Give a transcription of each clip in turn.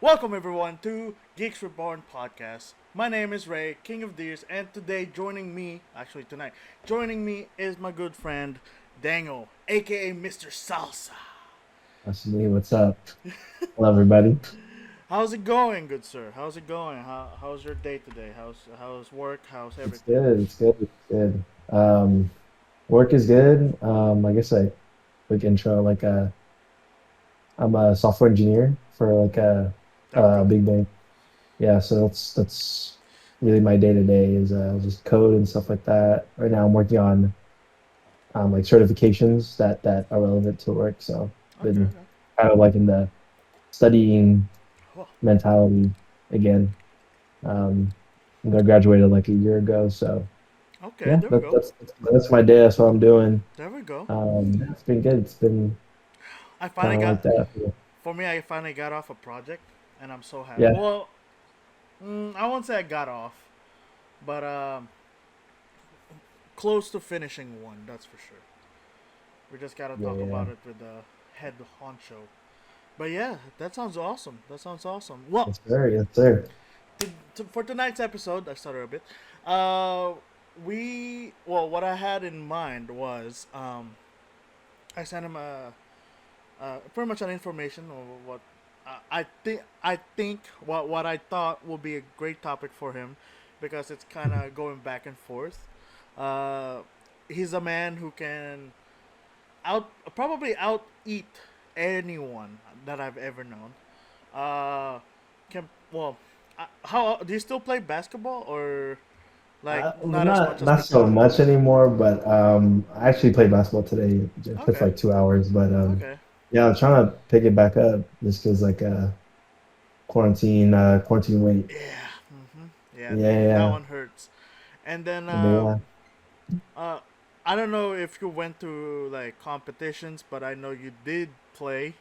Welcome everyone to Geeks Reborn Podcast. My name is Ray, King of Deers, and today tonight, joining me is my good friend Daniel, aka Mr. Salsa. That's me. What's up? Hello, everybody. How's it going, good sir? How's it going? How's your day today? How's work? How's It's everything? good. It's good. It's good. Work is good. I guess quick intro. I'm a software engineer for There we a go. big bank. Yeah, so that's really my day to day is just code and stuff like that. Right now, I'm working on like certifications that are relevant to work. So Okay, been okay. kind of like in the studying Oh, mentality again. Um, I graduated like a year ago, so. okay, Yeah, there we go. that's my day. That's what I'm doing. There we go. It's been good. It's been I kind finally of like got that. For me. I finally got off a project, and I'm so happy. Yeah, Well, I won't say I got off, but close to finishing one. That's for sure. We just gotta yeah, talk yeah. about it with the head honcho. But yeah, that sounds awesome. That sounds awesome. Well, Yes, sir. Yes, sir. for tonight's episode, I started a bit. Uh, what I had in mind was I sent him pretty much an information of what I think what I thought will be a great topic for him because it's kind of going back and forth. Uh, he's a man who can out eat anyone that I've ever known. Can well, how do you still play basketball or like not as much as Not so before? much anymore, but I actually played basketball today. I played for Okay, like 2 hours, but okay, yeah, I'm trying to pick it back up just because quarantine weight. yeah, yeah, Yeah, that yeah, one hurts. And then yeah. uh, I don't know if you went to like competitions, but I know you did play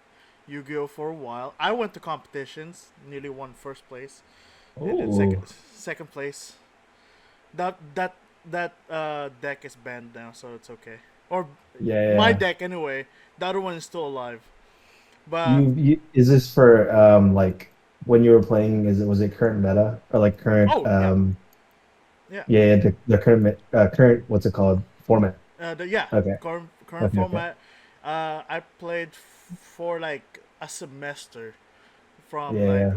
Yu-Gi-Oh for a while. I went to competitions, nearly won first place, and then Oh, second place. That deck is banned now, so it's okay. Or yeah, my yeah. deck anyway. The other one is still alive. But You is this for like when you were playing? Was it current meta or like current oh yeah, yeah, yeah, the current what's it called? Format. yeah, Okay. current Okay, okay. format. I played for like a semester from Yeah,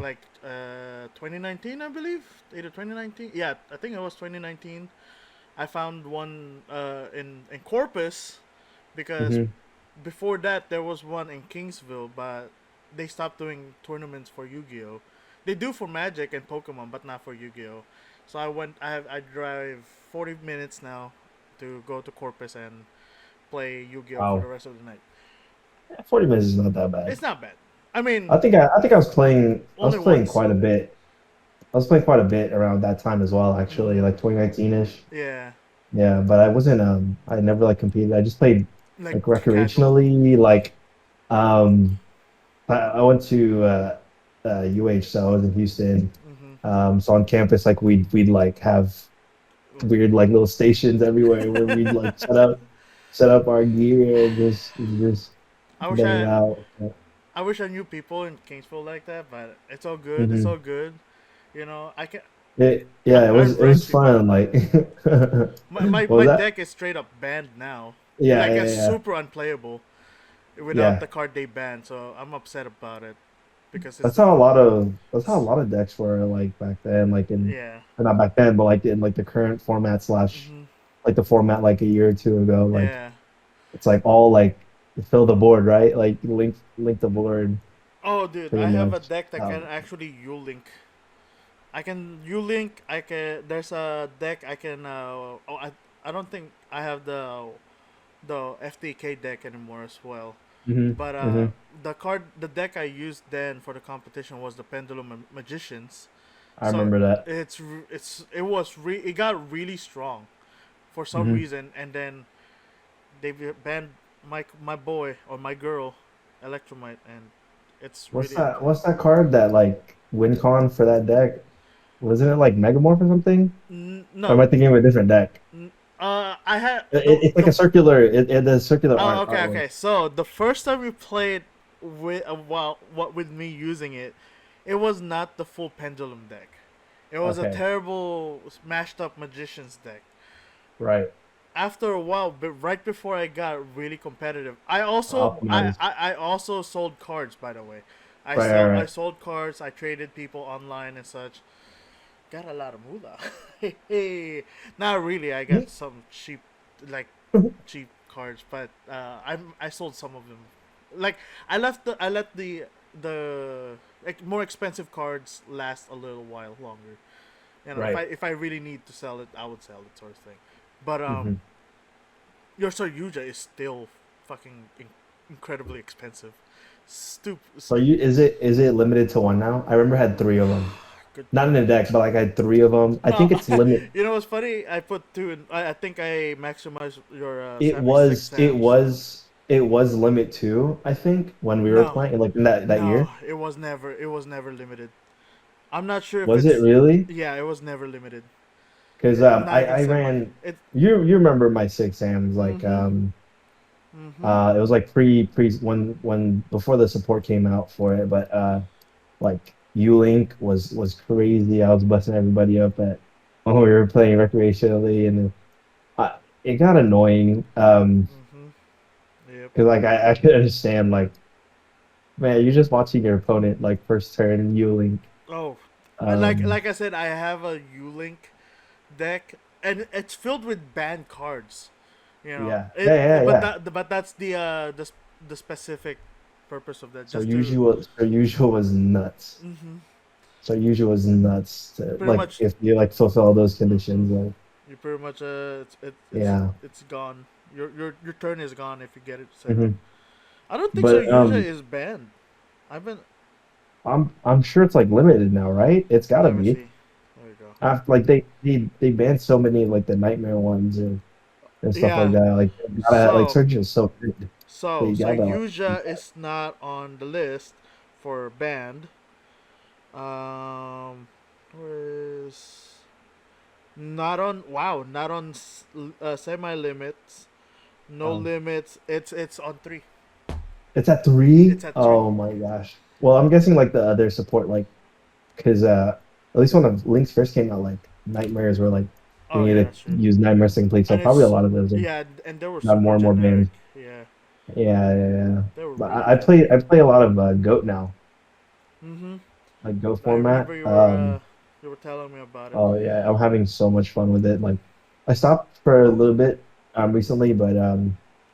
2019, I believe, either 2019. Yeah, I think it was 2019. I found one in Corpus yeah. because before that there was one in Kingsville, but they stopped doing tournaments for Yu-Gi-Oh. They do for Magic and Pokemon, but not for Yu-Gi-Oh. So I drive 40 minutes now to go to Corpus and play Yu-Gi-Oh for the Wow. rest of the night. Yeah, 40 minutes is not that bad. It's not bad. I mean, I think I was only playing once. quite a bit. I was playing quite a bit around that time as well, actually, like 2019-ish. Yeah, Yeah, but I never like competed. I just played like like casual. recreationally, um I went to UH, so I was in Houston. So on campus, like we'd like have weird like little stations everywhere where we'd like set up our gear and just I wish bang it I out. I wish I knew people in Kingsville like that, but it's all good. It's all Hmm. good. You know, Yeah, I it rank was people. fun. Like, what My was that? deck is straight up banned now. Yeah, Like it's yeah, super unplayable without yeah. the card they banned. So I'm upset about it because it's That's the how a lot of decks were like back then, like yeah. or not back then, but like in like the current format slash like the format like a year or two ago. Like Yeah. it's like all like fill the board, right? Like link the board Oh, dude, pretty I have a much. deck that can actually U-Link. I can U-Link. I can. There's a deck I can. I don't think I have the FTK deck anymore as well. But Hmm. the deck I used then for the competition was the Pendulum Magicians. I So remember that. it got really strong for some Hmm. reason, and then they banned my boy or my girl, Electromite, and it's really unplayable. What's that card that like win con for that deck? Wasn't it like Megamorph or something? Or am No, I thinking of a different deck? I had It's like the a circular. The circular oh, okay, artwork. okay. So the first time we played with what with me using it, it was not the full pendulum deck. It was a Okay, terrible mashed up magician's deck. right. After a while, but right before I got really competitive, I also Optimized. I also sold cards. By the way, Right, right, I right. sold cards. I traded people online and such. Got a lot of moolah. Hey, not really. I got some cheap, like cheap cards, but I sold some of them. Like I let the like more expensive cards last a little while longer. You know, Right. if I really need to sell it, I would sell it, sort of thing. But Hmm. your Soryuja is still fucking incredibly expensive. So you is it limited to one now? I remember I had three of them. Good. Not in a deck, but like I had three of them. I No, think it's limit. you know what's funny? I put two in. I think I maximized your six It Sams. was it was limit two, I think, when we were No, playing like in that no, year. it was never limited. I'm not sure if Was it it's. really? Yeah, it was never limited. Because Not even I semi. ran It. you remember my six Ams like Mhm. Mhm. it was like pre when before the support came out for it, but like Ulink was crazy. I was busting everybody up at when we were playing recreationally, and it got annoying. Mhm. Yep. Because like I could understand like man, you're just watching your opponent like first turn Ulink. Oh, Um, like I said, I have a U-Link deck, and it's filled with banned cards. You know, yeah, yeah, yeah, yeah. but that's the specific purpose of that, So just to usual was nuts. mm-hmm, So usual was nuts. pretty Like much if you like fulfill those mm-hmm, conditions, like you pretty much yeah. it's gone. Your turn is gone if you get it second. Hmm. I don't think so. But Yuja is banned. I've been. I'm sure it's like limited now, right? It's gotta Let me be. see. There you go. After, like they banned so many like the nightmare ones and stuff like Yeah. that. Like you gotta like So search is so good. So you so gotta like Yuja is not on the list for banned. Um, where is not on? Wow, not on semi limits. No um, limits. It's on three. it's at three. It's at three. Oh my gosh. Well, I'm guessing like the other support like because at least when the links first came out, like nightmares were like Oh you yeah, need to that's true. use nightmare complete. So And probably a it's lot of those have yeah, and they were got super more and more generic. banned. Yeah, Yeah, yeah, yeah. they were But really generic. I play a lot of Goat now, Mhm. like Go I remember format. you were telling me about it. Oh yeah, I'm having so much fun with it. Like I stopped for a little bit recently,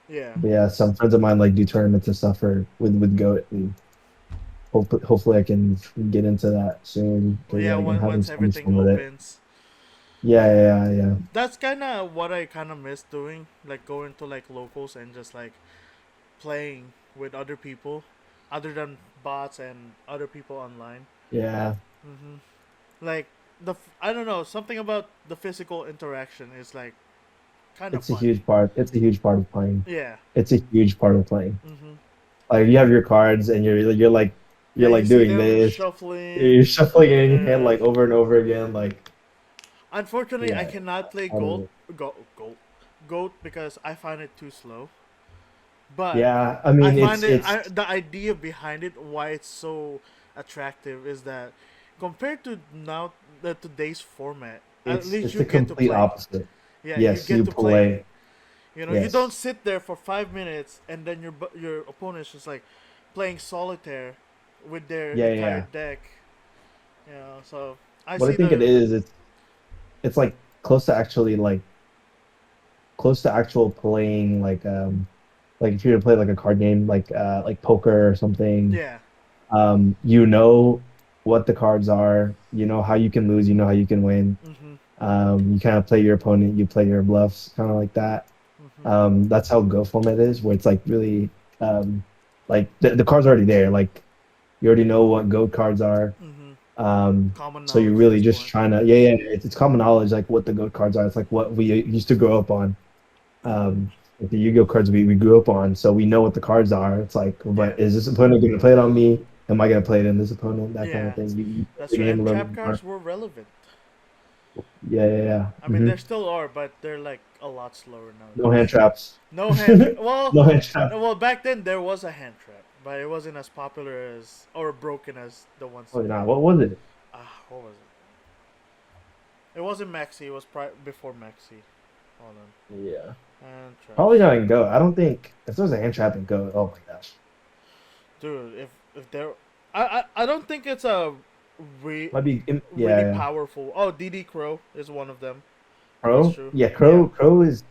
Yeah. but yeah, some friends of mine like do tournaments and stuff for with Goat, and hopefully I can get into that soon Well, because yeah. like I'm having Once so much everything fun with it. opens, Yeah, yeah, yeah, yeah. that's kind of what I kind of miss doing. Like going to like locals and just like playing with other people, other than bots and other people online. Yeah. Hmm. Like I don't know, something about the physical interaction is like kind of It's a fun. huge part. It's a huge part of playing. Yeah. It's a huge part of playing. Hmm. Like you have your cards and Yeah, you're you like see doing them this. shuffling. You're shuffling it in your hand Uh, like over and over again. Like Unfortunately, I yeah, cannot play I don't know. Goat because I find it too slow. But Yeah. I I mean find it's the idea behind it, why it's so attractive, is that compared to now the today's format, at least it's you the get to complete play. opposite. Yeah, you Yes, get you to play. play. You know, you don't Yes. sit there for 5 minutes and then your opponent's just like playing solitaire with their Yeah, yeah, entire yeah. deck. You know, so I What I see think it the is, it's like close to actually like close to actual playing like if you were to play like a card game like poker or something, yeah. you know what the cards are, you know how you can lose, you know how you can win. Mhm. You kind of play your opponent, you play your bluffs, kind of like that. Mhm. That's how Go format is, where it's like really like the cards are already there. Like you already know what Go cards are. Mhm. Um, Common so you're knowledge at really this just point. trying to yeah, it's common knowledge like what the Go cards are. It's like what we used to grow up on. Like the Yu-Gi-Oh cards we grew up on, so we know what the cards are. It's like, Yeah. but is this opponent going to play it on me? Am I going to play it in this opponent? That kind of Yeah. thing. You play That's the true. game And a little trap bit more. cards were relevant. Yeah, yeah, yeah. I mean, there still are, but they're like a lot slower No hand nowadays. traps. No hand trap. No hand trap. Well, back then there was a hand trap, but it wasn't as popular as or broken as the ones Oh, today. no, what was it? What was it? It wasn't Maxi. It was before Maxi. Hold Yeah. on. And Probably traps. not in Go. I don't think if there's a hand trap in Go. Oh my gosh. Dude, if there, I don't think it's a re, Might be. Yeah, really yeah. powerful. Oh, DD Crow is one of them. That's Crow. true. Yeah, Yeah, Crow is.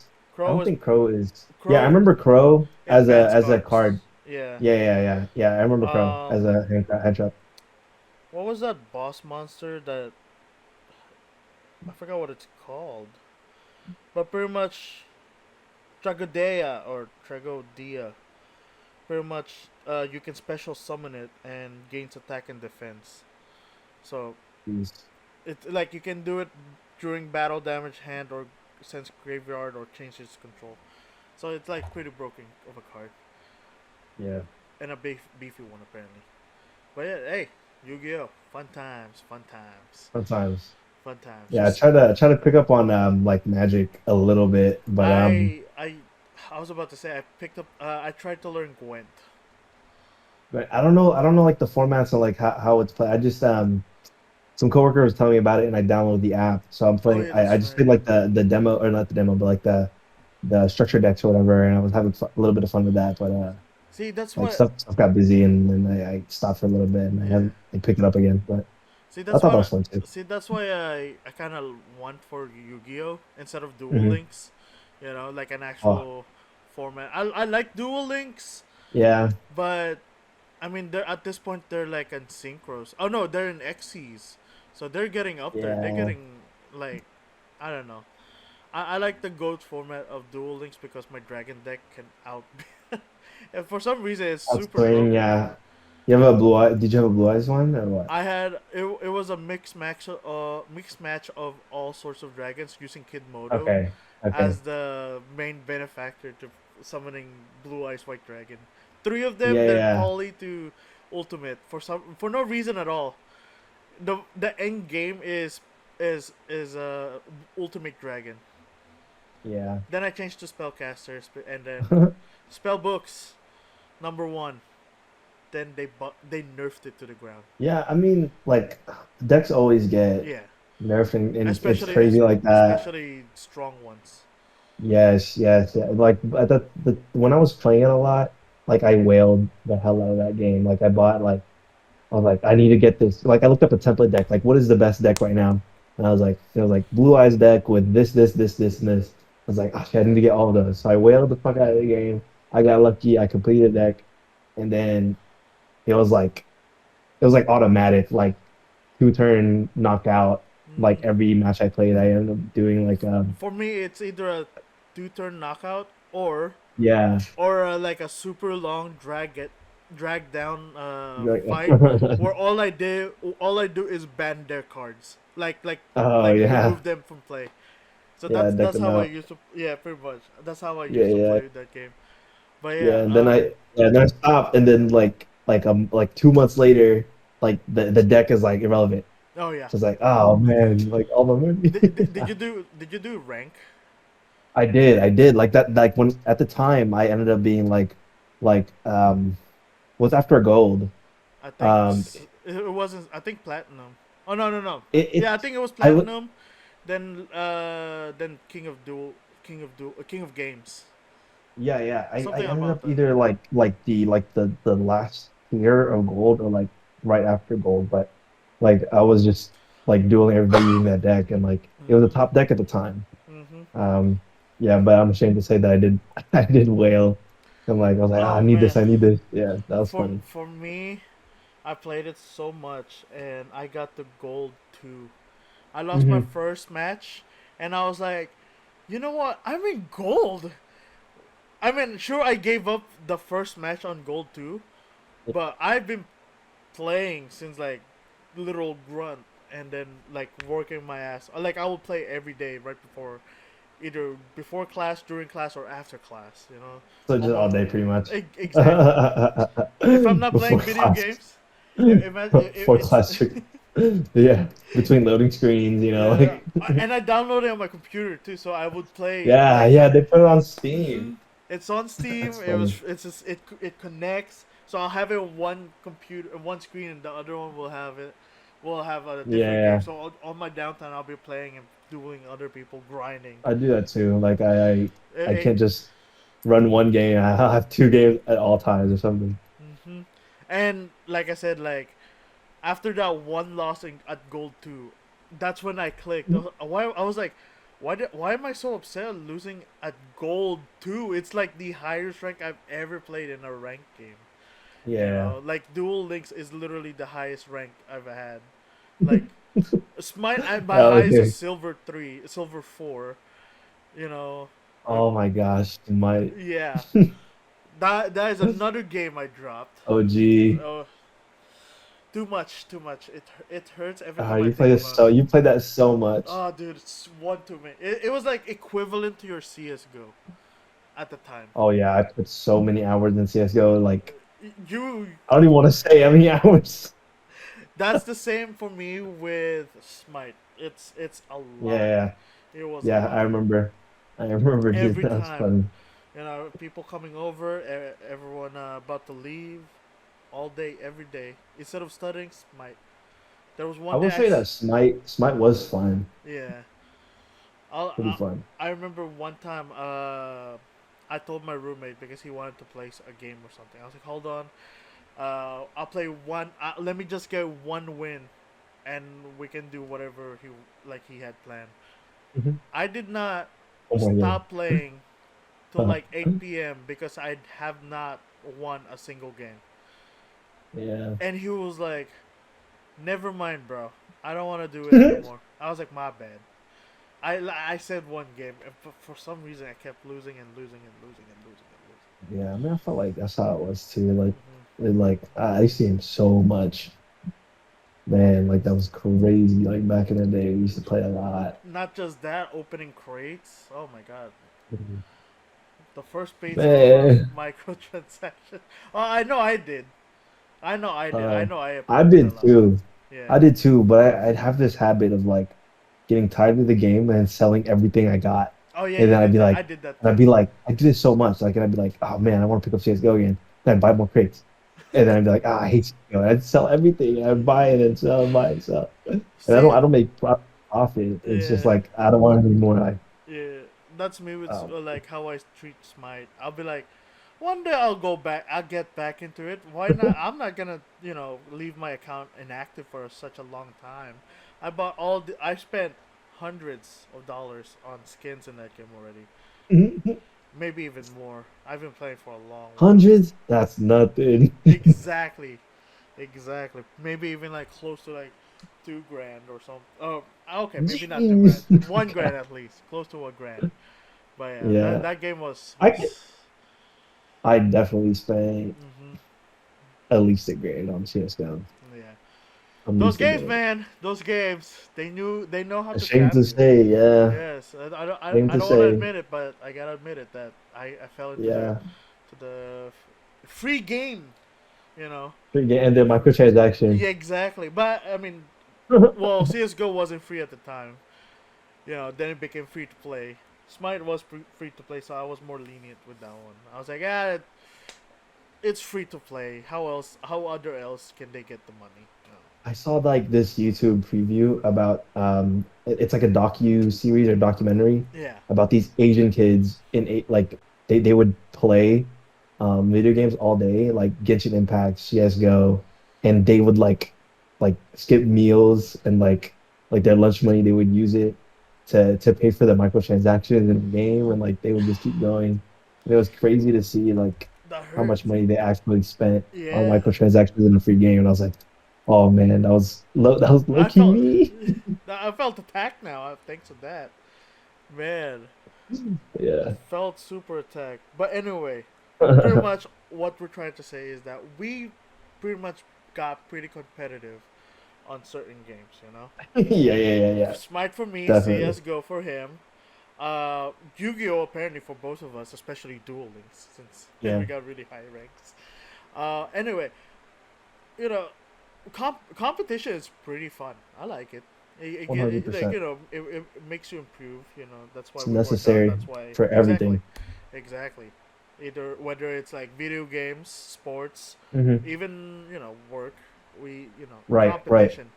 I Crow don't is think Crow is. Yeah, I Crow remember Crow advanced as a cards. card. Yeah. Yeah. I remember Crow as Um, a hand trap. what was that boss monster that I forgot what it's called, but pretty much Tragodea or Tragodia. Pretty much, you can special summon it and gains attack and defense. So Jeez. it's like you can do it during battle damage hand or sense graveyard or change its control. So it's like pretty broken of a card Yeah. and a beefy one apparently. But yeah, hey, Yu-Gi-Oh, fun times, fun times, Sometimes. fun times. Yeah, Just I try to pick up on like Magic a little bit, but I I I was about to say I picked up. I tried to learn Gwent. I don't know like the formats and like how it's played. I just some coworker was telling me about it and I downloaded the app. So I'm Oh playing yeah, I that's just played right. like the demo or not the demo, but like the structure decks or whatever, and I was having a little bit of fun with that, but See, that's like what. stuff got busy and then I stopped for a little bit and I Yeah. haven't like picked it up again. But See, I that's thought that why. was fun too. See, that's why I kind of want for Yu-Gi-Oh instead of Duel Hmm. Links. You know, like an Oh actual format. I like Duel Links, yeah, but I mean, they're at this point they're like in synchros. Oh no, they're in XCs, so they're getting up there. They're yeah. getting like, I don't know. I like the GOAT format of Duel Links because my Dragon deck can out. And for some reason, it's super Outswing, broken. yeah. You have a blue eye? Did you have a blue eyes one or what? I had it was a mixed match of all sorts of dragons using Kid Modo Okay, okay. as the main benefactor to summoning Blue Eyes White Dragon. Three of them Yeah, then yeah, poly to ultimate for no reason at all. The end game is ultimate dragon. yeah. Then I changed to spellcaster and then spell books number one. Then they nerfed it to the ground. Yeah, I mean, like decks always get Yeah, nerfed and it's especially crazy like that. especially strong ones. Yes, yeah. Like at the when I was playing it a lot, like I wailed the hell out of that game. Like I bought like I was like I need to get this. Like I looked up a template deck. Like what is the best deck right now? And I was like it was like Blue Eyes deck with this and this. I was like, oh, shit, I need to get all of those. So I wailed the fuck out of the game. I got lucky. I completed the deck, and then it was like it was like automatic, like 2 turn knockout. Like Mm. every match I played, I ended up doing like For me, it's either a two-turn knockout yeah, like a super long drag down like fight where all I do is ban their cards oh like yeah, remove them from play. So yeah, deck that's them how I out. used to yeah pretty much that's how I Yeah, used to yeah, play that game. But yeah. yeah, And then I stopped, and then like 2 months later, like the deck is like irrelevant. oh yeah. So it's like oh man, like all my money. Did you do rank? I did like that. Like when at the time, I ended up being like was after gold. I think Um, it wasn't. I think platinum. Oh no no no. Yeah, I it's think it was I look. platinum. Then King of Games. Yeah. I Something ended about up that. either the last tier of gold or like right after gold, but like I was just like dueling everybody using that deck and like it was a Mhm. top deck at the time. Mhm. Um yeah, but I'm ashamed to say that I did I did whale. And like I was like, "Ah, Oh man, I need this. Yeah, that was for funny. for me, I played it so much and I got the gold too. I lost my Hmm. first match and I was like, you know what? I'm in gold. I mean, sure, I gave up the first match on gold too, but I've been playing since like literal grunt and then like working my ass. Like I will play every day right before either before class, during class, or after class. You know, So just all almost day pretty much. exactly. If I'm not Before playing video class. games, Before it's class. Yeah, between loading screens, yeah. like And I downloaded it on my computer too, so I would play yeah, like yeah, they put it on Steam. it's on Steam. That's funny. It connects. So I'll have it on one computer, one screen, and the other one will have it. We'll have a different game. Yeah, So on my downtime, I'll be playing and doing other people grinding. I do that too. Like I It, can't just run one game. I have two games at all times or something. hmm And like I said, like after that one loss at Gold 2, that's when I clicked. Why I was like, why am I so upset at losing at Gold 2? It's like the highest rank I've ever played in a ranked game. You Yeah. know, like Duel Links is literally the highest rank I've had. Like my Oh, highest is okay. Silver 3, Silver 4. You know, Oh my gosh, my yeah. That is another game I dropped. OG. Oh, too much, too much. It hurts every time I You think play this about so it. you play that so much. Oh, dude, it's one too many. It was like equivalent to your CS:GO at the time. Oh yeah, I put so many hours in CS:GO. Like You, I don't even want to say how many hours. that's the same for me with Smite. It's a lot. Yeah, It was a yeah, I lot remember. I remember, dude. every That was time. funny. You know, people coming over, everyone about to leave, all day, every day. Instead of studying, Smite. There was I one day will say that Smite was fun, yeah. pretty I'll, fun. I remember one time I told my roommate because he wanted to play a game or something. I was like, hold on, I'll play one. Let me just get one win, and we can do whatever he had planned. Mhm. I did not Oh my stop playing till god. like 8 p.m. because I have not won a single game. Yeah. And he was like, "Never mind, bro. I don't want to do it anymore." I was like, "My bad." I said one game, and for some reason I kept losing and losing and losing and losing and Yeah, I mean, I felt like that's how it was too. Like, losing. like I see him so much, man. Like that was crazy. Like back in the day, we used to play a lot. Not just that, opening crates. Oh my god, the first pages were Man, microtransactions. Oh, I know I did. I know I did. I uh, know I I did a did lot. too. Yeah. I did too, but I'd have this habit of like getting tired of the game and selling everything I got, Oh yeah, and you then did that. I did that too. I do this so much, like, and I'd be like, oh man, I want to pick up CS:GO again. Then I'd buy more crates, and then I'd be like, ah, I hate CS:GO. I'd sell everything. I'd buy it and sell, buy and sell, and See, I don't make profit. It's just yeah, like I don't want any more. yeah. That's me with Um, like how I treat Smite. I'll be like, one day I'll go back. I'll get back into it. Why not? I'm not gonna, leave my account inactive for such a long time. I spent hundreds of dollars on skins in that game already. Maybe even more. I've been playing for a long while. hundreds? That's nothing. Exactly. Exactly. Maybe even like close to like 2 grand or something. Oh, okay. Maybe not 2 grand. Jeez. 1 grand at least. Close to 1 grand. But yeah, that Yeah, that game was I could, was. I definitely spent hmm at least a grade on CS:GO. Yeah. At Those least a games, grade. man. Those games. They know how to Ashamed trap to you. say, yeah. Yes. Ashamed I to don't want to say, admit it, but I gotta admit it that I fell into yeah. the free game. You know. And then microtransaction. Yeah, exactly. But I mean, well, CS:GO wasn't free at the time. Then it became free to play. Smite was free to play, so I was more lenient with that one. I was like, it's free to play. How else? How other else can they get the money? I saw like this YouTube preview about it's like a docu series or documentary Yeah. about these Asian kids like they would play video games all day, like Genshin Impact, CS:GO, and they would like skip meals and like their lunch money they would use it to pay for the microtransactions in the game, and like they would just keep going. And it was crazy to see like That how hurt. much money they actually spent on Yeah. microtransactions in a free game, and I was like, oh man, that was low I key felt. me. I felt attacked now. Thanks to that, man. Yeah. Felt super attacked. But anyway, pretty much what we're trying to say is that we pretty much got pretty competitive on certain games. Yeah. Smite for me, Definitely. CS:GO for him. Yu-Gi-Oh apparently for both of us, especially Duel Links, since we Yeah. got really high ranks. Anyway, you know, competition is pretty fun. I like it. Like 100%. it makes you improve. That's why It's we work out. necessary That's why for exactly, everything. exactly. either whether it's like video games, sports, Hmm. even work. We Right, right. competition.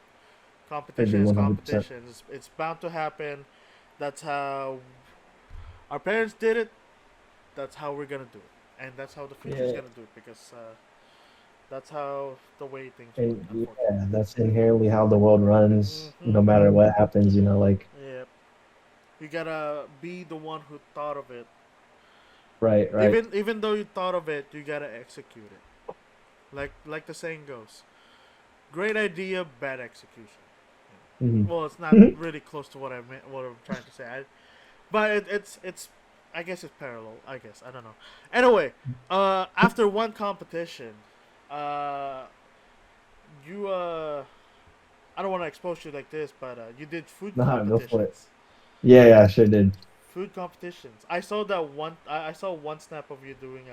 I Competition agree is 100%. competition. It's bound to happen. That's how our parents did it. That's how we're gonna do it, and that's how the future's Yeah. gonna do it because that's how the way things work. And Unfortunately. yeah, that's inherently how the world runs, Mm-hmm. no matter what happens, like, Yeah. You gotta be the one who thought of it. right, right. Even though you thought of it, you gotta execute it. Like the saying goes, great idea, bad execution. Hmm. Well, it's not really close to what I meant, what I'm trying to say, but it's I guess it's parallel. I guess I don't know. Anyway, after one competition, uh, you I don't want to expose you like this, but you did food Nah, go for it. competitions. Yeah, yeah, I sure did. Food competitions. I saw that one. I saw one snap of you doing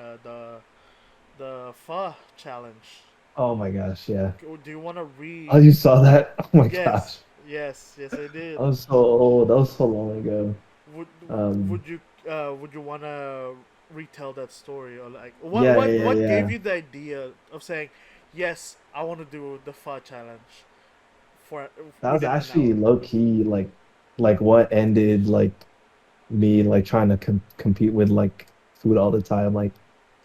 the pho challenge. Oh my gosh, yeah. Do you want to Oh, re? you saw that? Oh my Yes, gosh. yes, I did. That was so old. That was so long ago. Would Um, would you want to retell that story, or like yeah, yeah, what gave yeah. you the idea of saying yes, I want to do the pho challenge for That was within an actually hour? low key, like what ended like me like trying to compete with like food all the time, like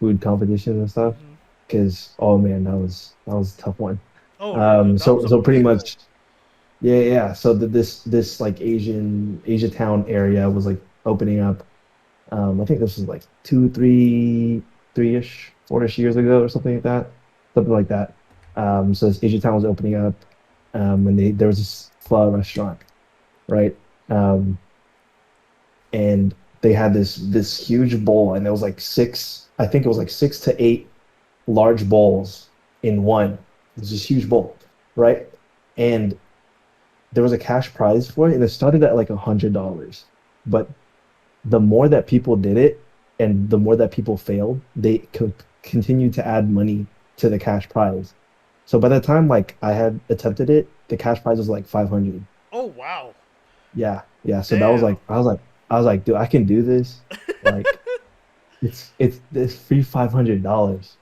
food competitions and stuff. Mm-hmm. Because oh man, that was a tough one. Oh yeah, that was So a so pretty big goal. much, yeah, yeah. Yeah. So this like Asia town area was like opening up. I think this was like two, three-ish, four-ish years ago or something like that, something like that. So this Asia town was opening up, and there was this pho restaurant, right? Um, and they had this huge bowl, and it was like six, I think it was like 6 to 8 large bowls in one. It was this huge bowl, right? And there was a cash prize for it, and it started at like $100. But the more that people did it and the more that people failed, they continued to add money to the cash prize. So by the time like I had attempted it, the cash prize was like 500. Oh wow, Yeah, yeah. So that was damn. like I was like, dude, I can do this. Like it's this free $500.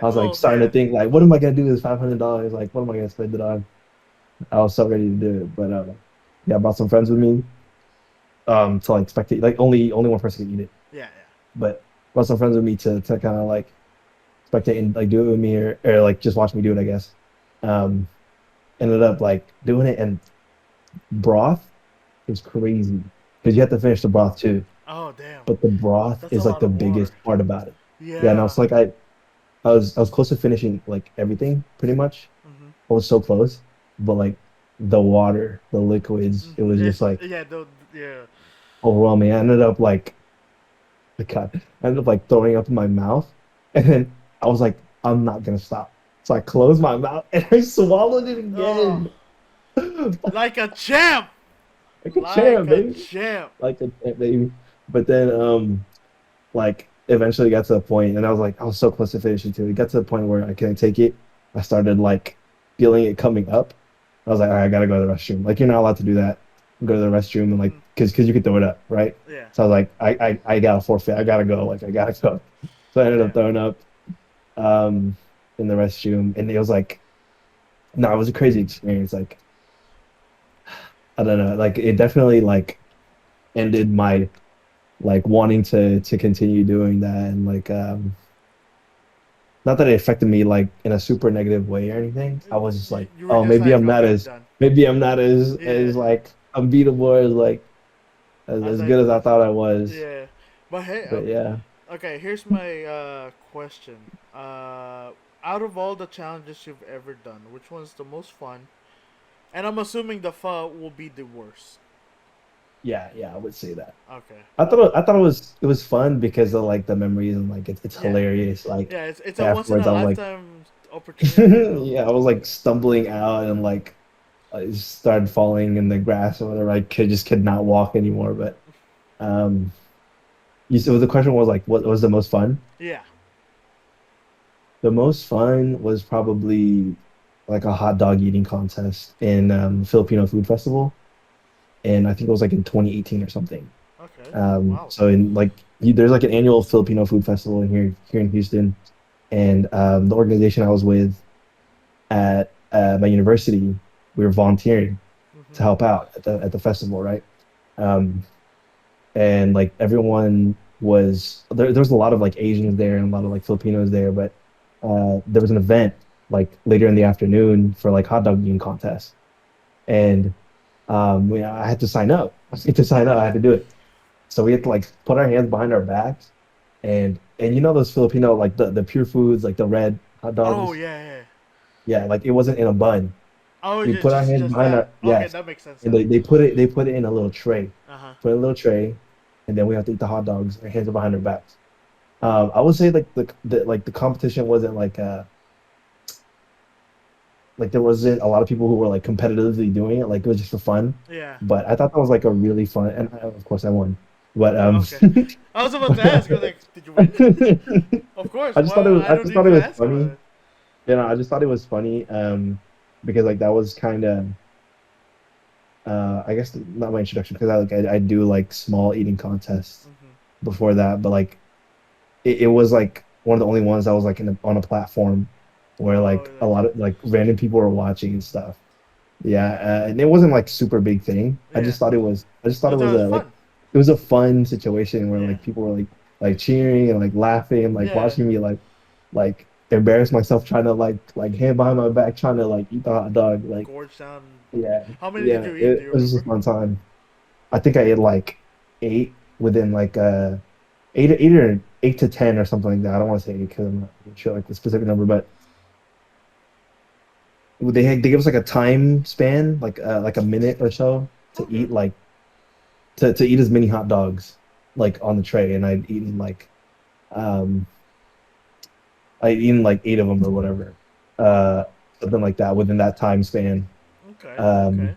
I Exact. was like Well, starting to yeah. think like, what am I gonna do with this $500? Like, what am I gonna spend it on? I was so ready to do it, but yeah, I brought some friends with me to like spectate. Like only one person could eat it, Yeah, but brought some friends with me to kind of like spectate and like do it with me or like just watch me do it, I guess. Um, Ended up like doing it, and broth is crazy because you have to finish the broth too. yeah. Oh damn. But the broth That's a is like lot the of water. biggest part about it. Yeah, no, Yeah. it's like I was close to finishing like everything pretty much. Mhm. I was so close, but like the water, the liquids, it Mhm. was just It's like yeah. Yeah. overwhelming. I ended up like I ended up like throwing up in my mouth, and then I was like, I'm not gonna stop. So I closed my mouth and I swallowed it Oh, again. like a champ. Like a Like champ, a baby. champ. Like a champ, baby. But then like eventually got to the point and I was so close to finishing too. It got to the point where I couldn't take it. I started like feeling it coming up. I was like, all right, I gotta go to the restroom. Like you're not allowed to do that. Go to the restroom and like Mhm. because you could throw it up, right? Yeah. So I was like, I gotta forfeit. I gotta go. Like I gotta go. So I ended up Yeah. throwing up um in the restroom, and it was like, no, it was a crazy experience. Like I don't know, like it definitely like ended my like wanting to continue doing that, and like not that it affected me like in a super negative way or anything. I was just like, You were oh, just maybe like, I'm not okay, I'm as done. maybe I'm not Yeah. as like unbeatable as like As as I, good as I thought I was. yeah. But hey, But yeah, okay. Here's my question. Out of all the challenges you've ever done, which one's the most fun? And I'm assuming the pho will be the worst. yeah, yeah, I would say that. Okay. I thought it was fun because of like the memories, and like it's Yeah. hilarious. Like Yeah. It's a once in afterwards, a I was like, lifetime opportunity. yeah, I was like stumbling out and like I just started falling in the grass or whatever. I could not walk anymore. But um, so the question was like, what was the most fun? Yeah. The most fun was probably like a hot dog eating contest in Filipino Food Festival, and I think it was like in 2018 or something. Okay. Wow. So in like there's like an annual Filipino food festival in here in Houston, and the organization I was with at my university, we were volunteering to Mhm. help out at the festival, right? Um, and like everyone was there. There was a lot of like Asians there and a lot of like Filipinos there, but there was an event like later in the afternoon for like hot dog eating contest, and I had to sign up. I had to sign up. I had to do it. So we had to like put our hands behind our backs, and you know those Filipino like the pure foods like the red hot Oh dogs. yeah, yeah. Yeah, like it wasn't in a bun. Oh, We put our hands just behind that. our Okay, yes, that makes sense and then. they put it in a little tray, Uh huh. put it in a little tray, and then we have to eat the hot dogs. Our hands are behind our backs. I would say like the competition wasn't like there wasn't a lot of people who were like competitively doing it. Like it was just for fun. Yeah. But I thought that was like a really fun, and of course I won. But Okay. I was about to ask. I was like, did you win? Of course. Well, I I don't just need thought it to was ask about funny. it. You know, I just thought it was funny. Because like that was kind of I guess not my introduction because I do like small eating contests Mhm. before that, but like it was like one of the only ones that was like on a platform where Oh, like a like lot of like random people were watching and stuff. Yeah, and it wasn't like super big thing. yeah. I just thought You it thought was it was a like fun. it was a fun situation where Yeah. like people were like cheering and like laughing and like Yeah. watching me like embarrass myself trying to like hand behind my back trying to like eat the hot dog. Like Gorge down. yeah, How many did yeah, you eat? Do it you was just remember? a fun time. I think I ate like eight within like eight or 8 to 10 or something like that. I don't want to say eight because I'm not sure like the specific number, but they give us like a time span, like a minute or so to Okay. eat like to eat as many hot dogs like on the tray, and um I'd eaten like eight of them or whatever, Wow. uh something like that within that time span. Okay. Um, Okay.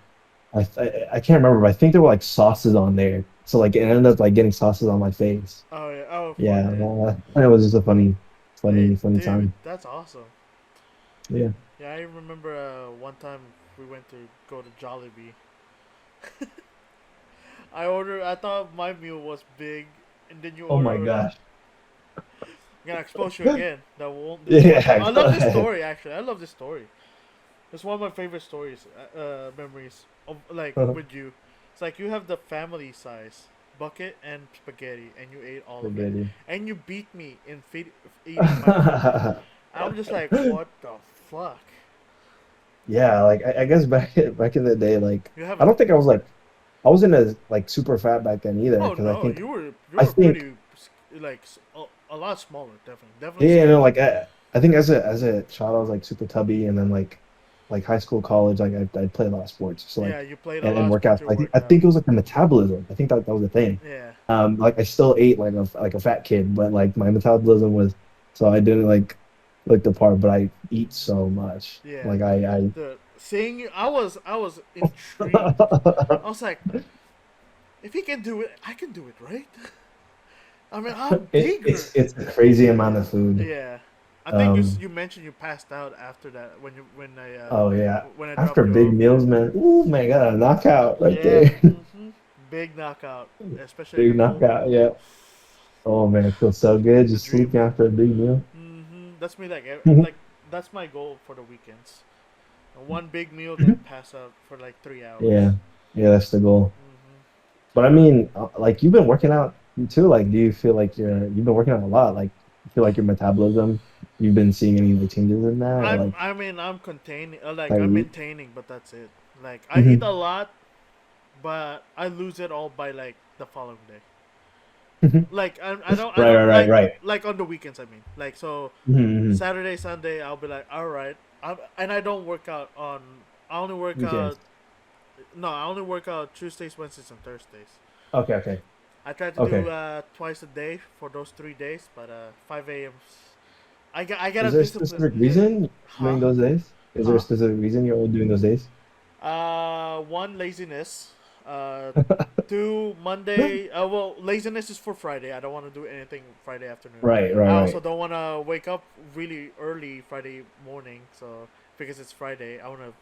I can't remember, but I think there were like sauces on there, so like it ended up like getting sauces on my face. Oh yeah. Oh, fun. Yeah, Yeah. it was just a Hey, funny dude, time. that's awesome. Yeah. Yeah, I remember one time we went to go to Jollibee. I ordered. I thought my meal was big, and then you Oh my order. gosh. I'm gonna expose you again. That won't disappoint you. Yeah, I go love this ahead. story. Actually, I love this story. It's one of my favorite stories, memories of like with you. It's like you have the family size bucket and spaghetti, and you ate all of it, Spaghetti. and you beat me in eating my food. I'm just like, what the fuck? Yeah, like I guess back in the day, like You have I a don't think I was like I wasn't as like super fat back then either, oh because no, you I were think pretty like a lot smaller, definitely yeah, no, skinny. like I think as a child I was like super tubby, and then like high school, college, like I'd play a lot of sports, so Yeah, like you played a lot and of sports. workouts. You worked I out. think it was like the metabolism. I think that was the thing. Yeah, Like I still ate like a fat kid, but like my metabolism was so I didn't like the part, but I eat so much. yeah. Like The seeing you, I was intrigued. I was like, if he can do it, I can do it, right? I mean, I'm bigger. it's a crazy amount of food. Yeah, I think Um, you mentioned you passed out after that oh yeah. when I After dropped you big off. meals, man. Oh my God, a knockout right Yeah, there. big knockout, especially Big the cold. knockout, yeah. Oh man, it feels so good The just dream. sleeping after a big meal. That's me like that's my goal for the weekends. One big meal, then pass out for like 3 hours. Yeah, yeah, that's the goal. hmm But I mean, like you've been working out too. Like, do you feel like you've been working out a lot? Like, you feel like your metabolism, you've been seeing any like changes in that, or like I mean, I'm containing, how like I'm you eat? maintaining, but that's it. Like I eat a Hmm. lot, but I lose it all by like the following day. Like I Right, don't right, right, right. like on the weekends. I mean, like so Hmm. Saturday, Sunday, I'll be like, all right. And I don't work out on. I only work Weekends. out. No, I only work out Tuesdays, Wednesdays, and Thursdays. Okay, okay, I try to do okay. twice a day for those 3 days, but 5 a.m. I got Is a there a discipline. specific Yeah, reason huh? doing those days? Is there a Huh? specific reason you're doing those days? One laziness. Two Monday. Well, laziness is for Friday. I don't want to do anything Friday afternoon. Right, right, I also right. don't want to wake up really early Friday morning. So because it's Friday, I want to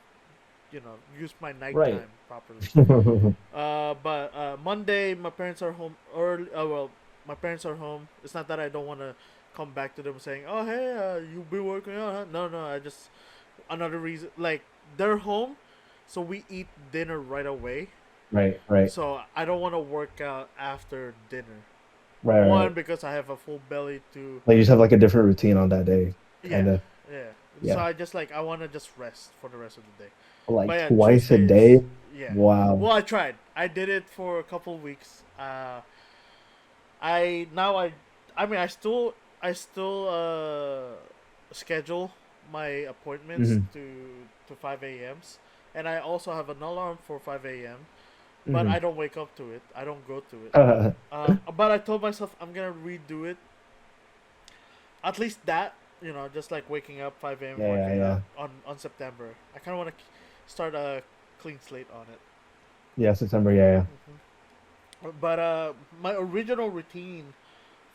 use my Right. nighttime properly. But Monday, my parents are home early. Well, my parents are home. It's not that I don't want to come back to them saying, "Oh, hey, you be working out?" Huh? No, no. I just another reason. Like they're home, so we eat dinner right away. Right. Right. So I don't want to work out after dinner. Right. One Right. because I have a full belly. Two, Like you just have like a different routine on that day, kind yeah, of. yeah. So Yeah. I want to just rest for the rest of the day. But Like yeah, twice a Tuesdays, day. yeah. Wow. Well, I tried. I did it for a couple of weeks. I now I mean I still schedule my appointments Hmm. to 5 a.m.s, and I also have an alarm for 5 a.m. But Hmm. I don't wake up to it. I don't go to it. Uh, But I told myself I'm gonna redo it. At least that, just like waking up 5 a.m. yeah. Yeah. working out Yeah. on September. I kind of want to start a clean slate on it. Yeah. September. Yeah. Yeah. But my original routine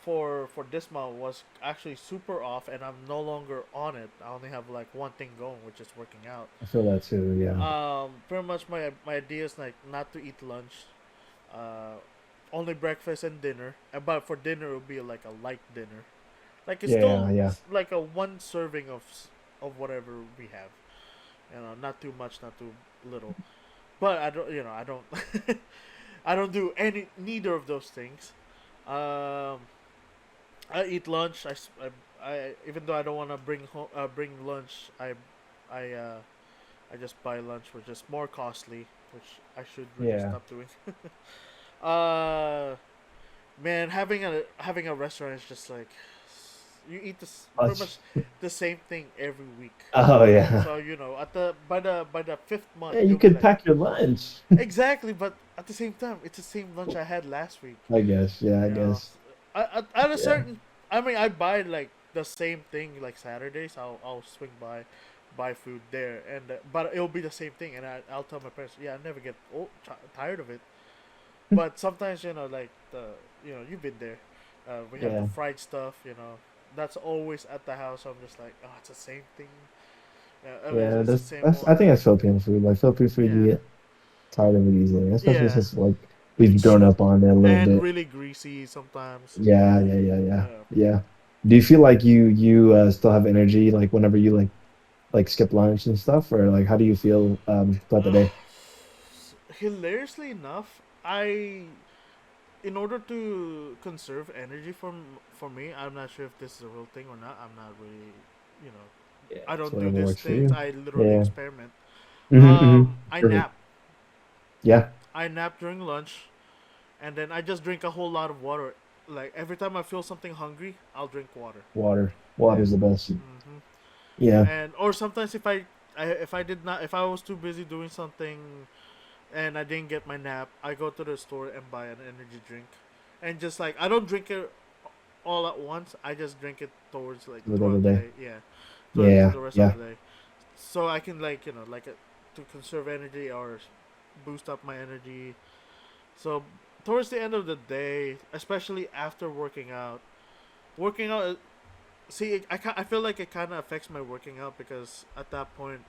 for this month was actually super off, and I'm no longer on it. I only have like one thing going, which is working out. I feel that too. Yeah. Pretty much my idea is like not to eat lunch, uh, only breakfast and dinner. But for dinner, it will be like a light dinner. Like it's Yeah. still Yeah. like a one serving of whatever we have. Not too much, not too little. But I don't, I don't, I don't do any neither of those things. Um, I eat lunch. Even though I don't want to bring lunch, I uh, I just buy lunch, which is more costly, which I should really Yeah. stop doing. uh, Man, having a restaurant is just like you eat pretty Much. much the same thing every week. Oh yeah. So at the by the fifth month Yeah. You you'll be could like pack your lunch. exactly, but at the same time it's the same lunch I had last week. I guess. Yeah. I You know, guess. at a Yeah. certain, I mean, I buy like the same thing like Saturdays. I'll swing by, buy food there, and but it'll be the same thing, and I'll tell my parents, yeah, I never get tired of it. But sometimes like you've been there. We have the Yeah. fried stuff. That's always at the house. So I'm just like, oh, it's the same thing. I mean, Yeah. it's the That's. same That's. I one. think that's Filipino food. Like Filipino food, Yeah, you get tired of it easily, especially yeah. since like we've It's grown up on it a little and bit. really greasy sometimes. Yeah, yeah, yeah, yeah, Yeah. yeah. Do you feel like you still have energy like whenever you like skip lunch and stuff, or like how do you feel throughout the day? Hilariously enough, in order to conserve energy for me, I'm not sure if this is a real thing or not. I'm not really, you know, Yeah, I it's don't do whatever these works for things. you. I literally Yeah. experiment. Mm-hmm. I Perfect. nap. Yeah. I nap during lunch, and then I just drink a whole lot of water. Like every time I feel something hungry, I'll drink water. Water. Yeah. Water's the best. hmm Yeah. And or sometimes if I was too busy doing something and I didn't get my nap, I go to the store and buy an energy drink, and just like I don't drink it all at once. I just drink it towards like The other throughout the day. day. Yeah, through Yeah. the rest of Yeah. the day, so I can like to conserve energy or boost up my energy. So towards the end of the day, especially after working out. See, I feel like it kind of affects my working out because at that point,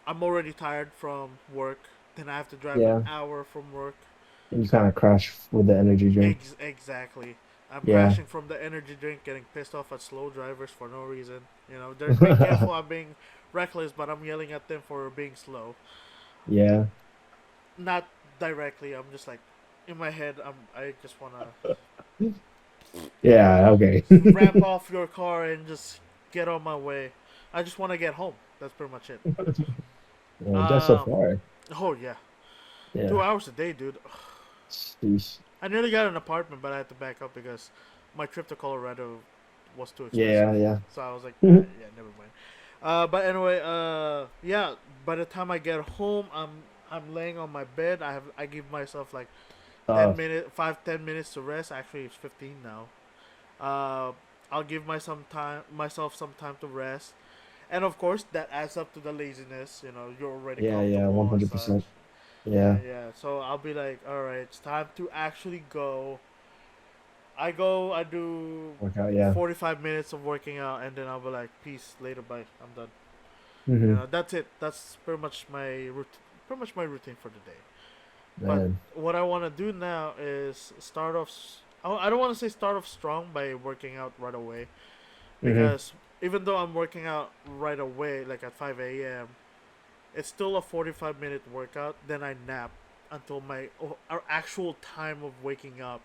I'm already tired from work. Then I have to drive an Yeah. hour from work. And you kind of crash with the energy drink. Exactly. I'm Yeah. crashing from the energy drink, getting pissed off at slow drivers for no reason. They're being careful. I'm being reckless, but I'm yelling at them for being slow. Yeah. Not directly. I'm just like, in my head, I just wanna Yeah. Okay. ramp off your car and just get on my way. I just want to get home. That's pretty much it. Yeah, just so Um. far. Oh yeah, Yeah. 2 hours a day, dude. Sheesh. I nearly got an apartment, but I had to back up because my trip to Colorado was too expensive. Yeah. Yeah. So I was like, nah, yeah, never mind. But anyway, yeah. By the time I get home, I'm laying on my bed. I give myself like Uh, 10 minutes to rest. Actually, it's 15 now. Uh, I'll give myself some time to rest, and of course that adds up to the laziness. You're already yeah. Yeah. comfortable and such. 100%. Yeah. Yeah. So I'll be like, all right, it's time to actually go. I go. I do Workout. Yeah. 45 minutes of working out, and then I'll be like, peace later, bye. I'm done. Mm-hmm. That's it. That's pretty much my routine for the day. But Man. what I want to do now is start off. I don't want to say start off strong by working out right away, Mm-hmm. because even though I'm working out right away, like at 5 a.m., it's still a 45-minute workout. Then I nap until my our actual time of waking up.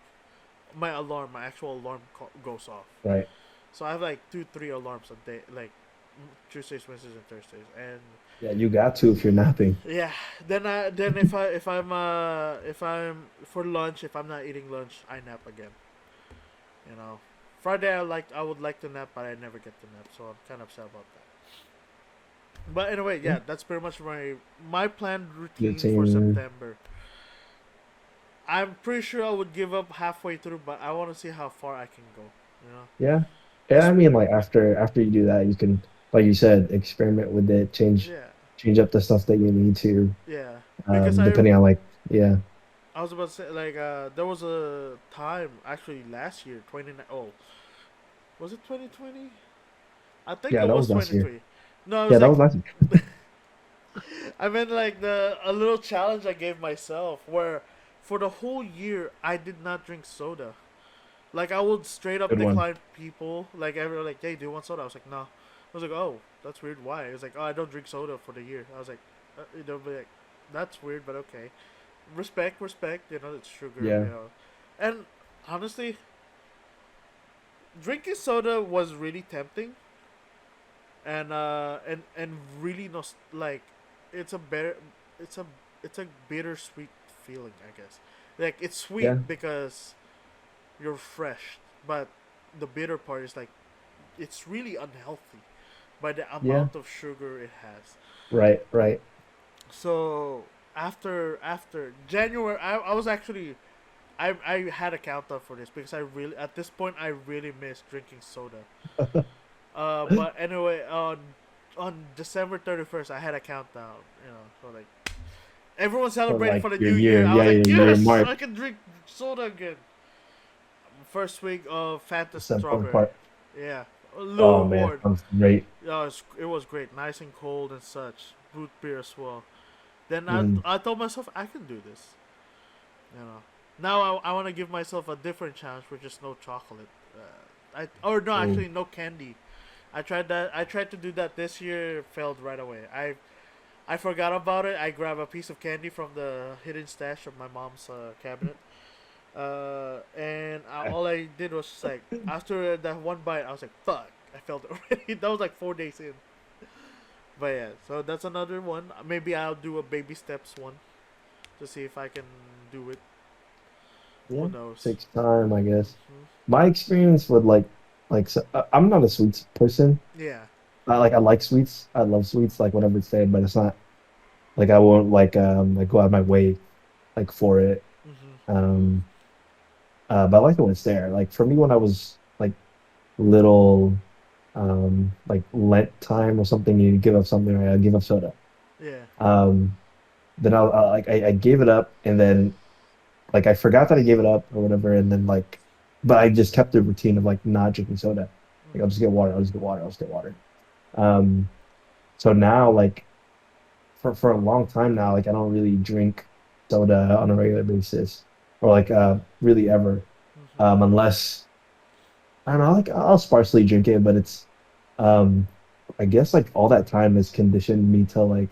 My actual alarm goes off. Right. So I have like 2, 3 alarms a day, like Tuesdays, Wednesdays, and Thursdays, and Yeah, you got to if you're napping. yeah. Then if I'm for lunch, if I'm not eating lunch, I nap again. You know, Friday I would like to nap, but I never get to nap, so I'm kind of sad about that. But anyway, Yeah. yeah, that's pretty much my planned routine for Routine. September. I'm pretty sure I would give up halfway through, but I want to see how far I can go. You know, Yeah. Yeah, I it's mean like after you do that, you can, like you said, experiment with it, yeah, change up the stuff that you need to, yeah. Because depending on like, yeah, I was about to say, like, there was a time actually last year, 29. Oh, was it 2020? I think yeah, it that was was last year. 23. No, it Yeah, was that like was last year. I meant like the a little challenge I gave myself where for the whole year I did not drink soda. Like I would straight up Good one. decline people. Like everyone like, hey, do you want soda? I was like, no. I was like, oh, that's weird. Why? It was like, oh, I don't drink soda for the year. I was like, be like, that's weird, but okay. Respect, respect. You know, it's sugar. Yeah, You know, and honestly, drinking soda was really tempting, and really like, it's a better, it's a it's a bittersweet feeling, I guess. Like it's yeah, sweet because you're fresh, but the bitter part is like it's really unhealthy by the yeah. amount of sugar it has. Right, right. So after January, I was actually I had a countdown for this because I really at this point I really miss drinking soda. But anyway, on December 31st, I had a countdown. You know, so like everyone So celebrating like for the your new year. I was yeah, like, your year yes, mark, I can drink soda again. First week of Fanta September Strawberry. part. Yeah, a Oh little man, award. sounds great. Yeah, it was great, nice and cold and such. Root beer as well. Then Mm, I told myself I can do this. You know. Now I want to give myself a different challenge, which is no chocolate. Or no, oh, actually no candy. I tried that. I tried to do that this year. Failed right away. I forgot about it. I grabbed a piece of candy from the hidden stash of my mom's cabinet. And all I did was just like after that one bite, I was like, "Fuck!" I felt it already. That was like 4 days in. But yeah, so that's another one. Maybe I'll do a baby steps one to see if I can do it. yeah, Who knows? takes time, I guess. Hmm. My experience with I'm not a sweets person. Yeah. I like sweets. I love sweets, like whatever it's there, but it's not like I won't like go out of my way like for it. Hmm. Um, but I like it when it's there. Like for me, when I was like little, like Lent time or something, you give up something, right? I give up soda. Yeah. Um, then I gave it up, and then like I forgot that I gave it up or whatever, and then like, but I just kept the routine of like not drinking soda. Like I'll just get water. I'll just get water. I'll just get water. Um, so now like for a long time now, like I don't really drink soda on a regular basis, or like really ever, Hmm. unless I don't know, like I'll sparsely drink it, but it's um I guess like all that time has conditioned me to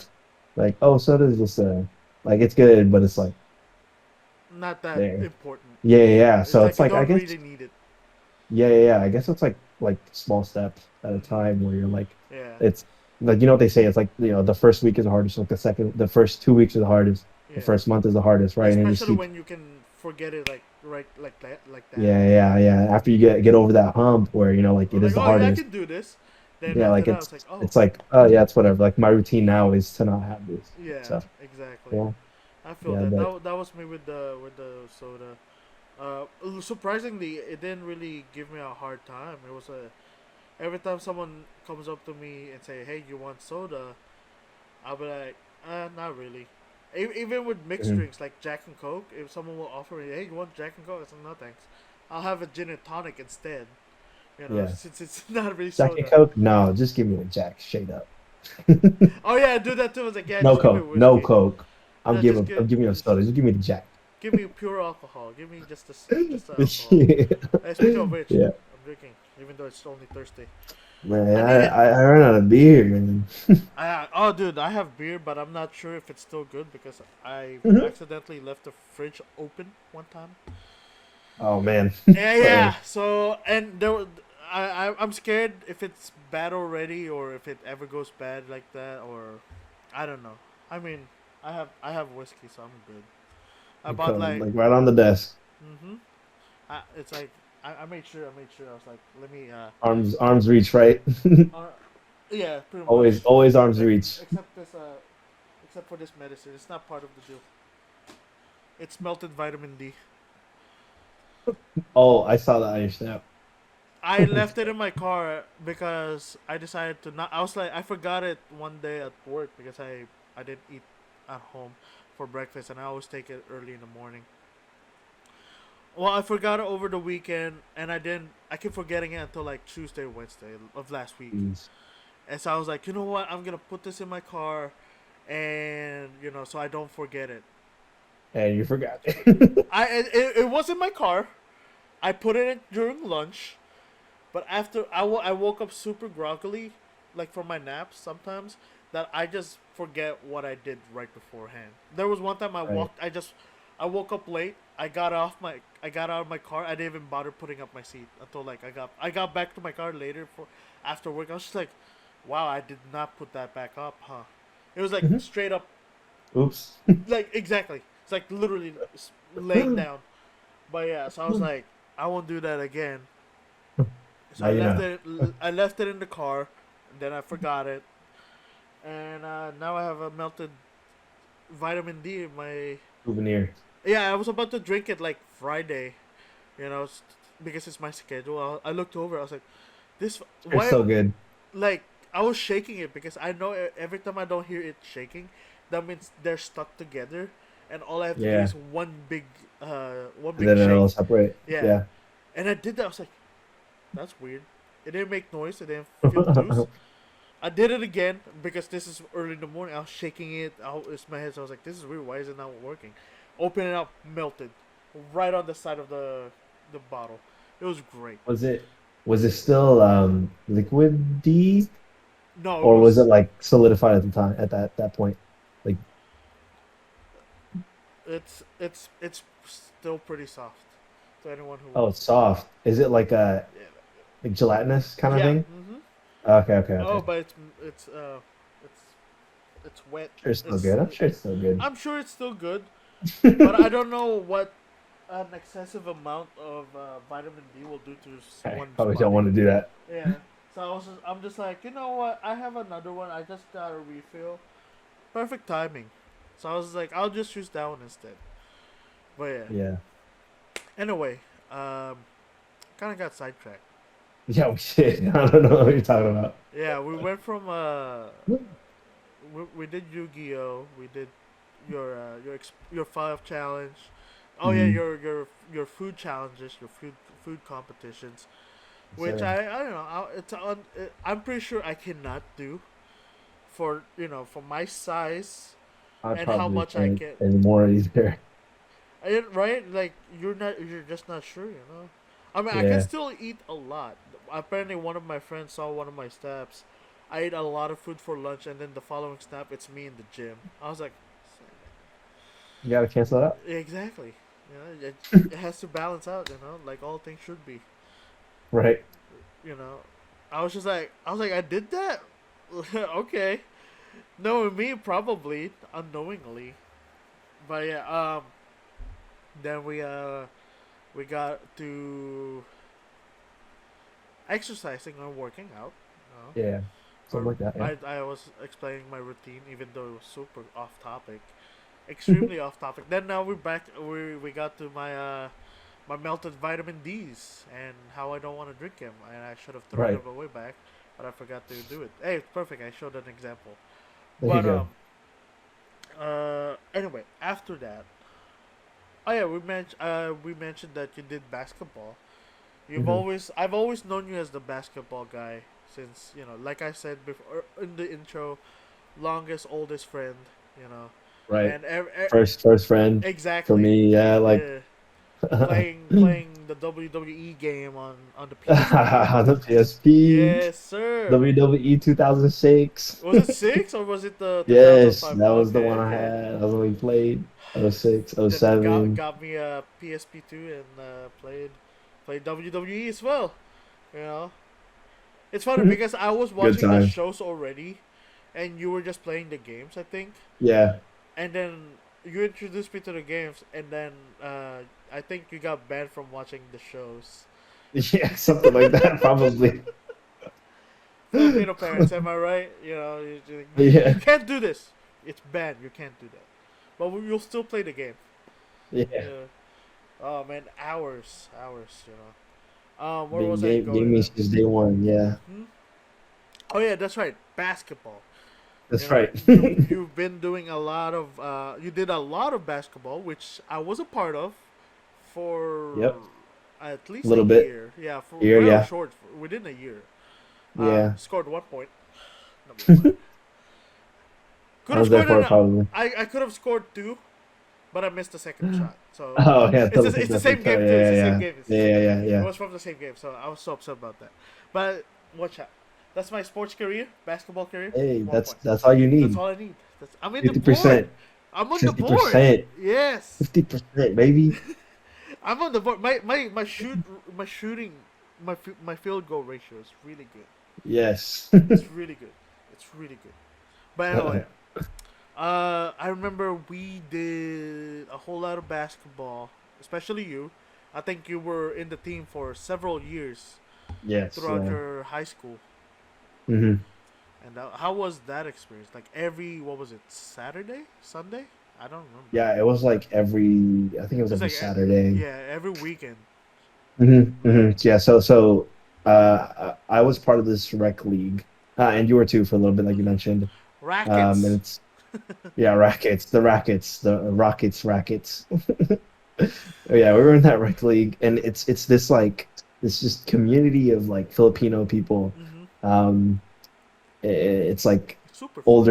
oh, soda is just like it's good, but it's like Not that there. important. Yeah, yeah, Yeah. yeah. It's So like it's you like I don't guess really need it. yeah, yeah, yeah. I guess it's like small steps at a Hmm. time where you're like Yeah. it's like you know what they say, it's like the first week is the hardest, like the first 2 weeks are the hardest, the Yeah. first month is the hardest, right? And it just Especially keeps when you can forget it like right like that like that. yeah, yeah, yeah. After you get over that hump where like Or it like, is the oh yeah, I hardest. can do this. Then Yeah, after like that, I was like, oh it's like oh yeah, it's whatever. Like my routine now is to not have this. yeah, So exactly. yeah, I feel yeah, that. but That was me with the soda. Surprisingly, it didn't really give me a hard time. It was a every time someone comes up to me and say, "Hey, you want soda?" I'll be like, not really." Even with mixed mhm. drinks like Jack and Coke, if someone will offer me, "Hey, you want Jack and Coke?" I said, "No, thanks. I'll have a gin and tonic instead." You know, Yeah. since it's not really Jack and soda. Coke, no, just give me a Jack straight up. Oh yeah, I do that too. I was like, yeah, No just give me Coke, no whiskey. Coke. No, just give, I'm giving you a just soda. Just give me the Jack. give me pure alcohol. Give me just the alcohol. Hey, speaking of which, Yeah, I'm drinking, even though it's only Thursday. man. I need it. I ran out of beer, man. Oh, dude, I have beer, but I'm not sure if it's still good because I accidentally left the fridge open one time. Oh man. Yeah. So and I'm scared if it's bad already or if it ever goes bad like that or I don't know. I mean, I have whiskey, so I'm good. I bought Coming like like right on the desk. mm-hmm. It's like I made sure. I made sure. I was like, let me. Arms reach, right? Uh, yeah, pretty much. Always arms Except reach. except this except for this medicine, it's not part of the deal. It's melted vitamin D. Oh, I saw that on your snap. I left it in my car because I decided to not. I was like, I forgot it one day at work because I didn't eat at home for breakfast, and I always take it early in the morning. Well, I forgot it over the weekend, and I didn't. I kept forgetting it until like Tuesday, Wednesday of last week, Jeez. and so I was like, you know what? I'm gonna put this in my car, and so I don't forget it. And you forgot. It was in my car. I put it in during lunch. But after I woke up super groggily, like from my naps sometimes, that I just forget what I did right beforehand. There was one time Right. I woke up late. I got out of my car. I didn't even bother putting up my seat until like I got back to my car later for after work. I was just like, wow, I did not put that back up, huh? It was like Mhm. straight up, Oops. like exactly. It's like literally laying down. But yeah, so I was like, I won't do that again. So Now you know. I left it in the car, and then I forgot it, and now I have a melted vitamin D in my. Souvenir. Yeah, I was about to drink it like Friday, you know, because it's my schedule. I looked over. I was like, this You're why so good. like I was shaking it because I know every time I don't hear it shaking, that means they're stuck together, and all I have to do Yeah. is one And big then shake. it'll separate. Yeah, Yeah. and I did that. I was like, that's weird. It didn't make noise. It didn't feel loose. I did it again because this is early in the morning. I was shaking it. It's my head. So I was like, "This is weird. Why is it not working?" Open it up, melted, right on the side of the bottle. It was great. Was it was it still liquid D, No, it or was it was. like solidified at the time at that point? Like, It's still pretty soft. To anyone who. oh, it's soft. Is it like a Yeah. like gelatinous kind of Yeah. thing? Mhm. Oh, Okay. but it's it's it's wet. Sure, it's still It's. good. I'm sure it's still good. I'm sure it's still good, but I don't know what an excessive amount of vitamin D will do to I one's probably don't body. want to do that. Yeah. So I'm just like, you know what? I have another one. I just got a refill. Perfect timing. So I was like, I'll just use that one instead. But yeah. Yeah. Anyway, kind of got sidetracked. Yeah, we should. I don't know what you're talking about. Yeah, we went from we did Yu-Gi-Oh. We did your 5 challenge. Oh yeah, Mm, your food challenges, your food competitions, which sir. I don't know. I'm pretty sure I cannot do for for my size I and how probably much I can't can. anymore either. Right? Like you're just not sure. I mean, I can Yeah. still eat a lot. Apparently, one of my friends saw one of my snaps. I ate a lot of food for lunch, and then the following snap, it's me in the gym. I was like, You gotta cancel it out. exactly. It has to balance out. Like all things should be. Right. You know, I was like, I did that. Okay, knowing me, probably unknowingly, but yeah. Then we got to exercising or working out. Yeah. Something Or like that. Yeah. I was explaining my routine, even though it was super off topic, extremely off topic. Then now we're back. We got to my melted vitamin D's and how I don't want to drink them, and I should have thrown Right. them away back, but I forgot to do it. Hey, it's perfect. I showed an example. There you But go. anyway, after that, oh yeah, we mentioned that you did basketball. Hmm. I've always known you as the basketball guy. since like I said before in the intro, longest oldest friend, you know, Right. and First friend for exactly, me. Yeah, like yeah, playing the WWE game on the PSP. on the PSP, Yes, sir. WWE 2006. Was it 6 or was it the Yes, 2005? that was the Okay, one I okay. had. That was the one we played. Oh 06, oh Then got 07. got me a PSP two and played WWE as well. You know, it's funny because I was Good watching the time. shows already, and you were just playing the games, I think. Yeah. And then you introduced me to the games, and then I think you got banned from watching the shows. Yeah, something like that, probably. Filipino parents, am I right? You Yeah. can't do this. It's banned. You can't do that. But you'll still play the game. Yeah. Yeah. Oh man, hours. Where Being was I gaming going? since day one. Yeah. Hmm? Oh yeah, that's right. Basketball. That's right. You've been doing a lot of you did a lot of basketball, which I was a part of for Yep. at A least a little bit. year. Yeah, for Here, real yeah. short, within a year. Yeah. Scored 1 point. Number one. Could I have was there scored for an. it probably. I could have scored two, but I missed the second shot. So Oh yeah, it's the same game too. It's yeah, the same yeah, game. It's the yeah, same yeah, game. yeah, It yeah. was from the same game, so I was so upset about that. But watch out. That's my sports career, basketball career. Hey, 1 point. that's all you That's need. all I need. I'm in the board. 50%, I'm on the board. 50%, Yes, 50%, baby. I'm on the board. My shooting, my field goal ratio is really good. Yes. It's really good. It's really good. But anyway, I remember we did a whole lot of basketball, especially you. I think you were in the team for several years Yes. throughout Yeah. your high school. Hmm. And how was that experience? Like what was it, Saturday? Sunday? I don't remember. Yeah, it was like I think it was It's every like, Saturday. yeah, every weekend. Yeah. So I was part of this rec league, and you were too for a little bit, like you mentioned. And Rackets. it's yeah, rackets, the Rockets. Yeah, we were in that rec league, and it's this like this just community of like Filipino people. Mm-hmm. Um, it's like Super fun.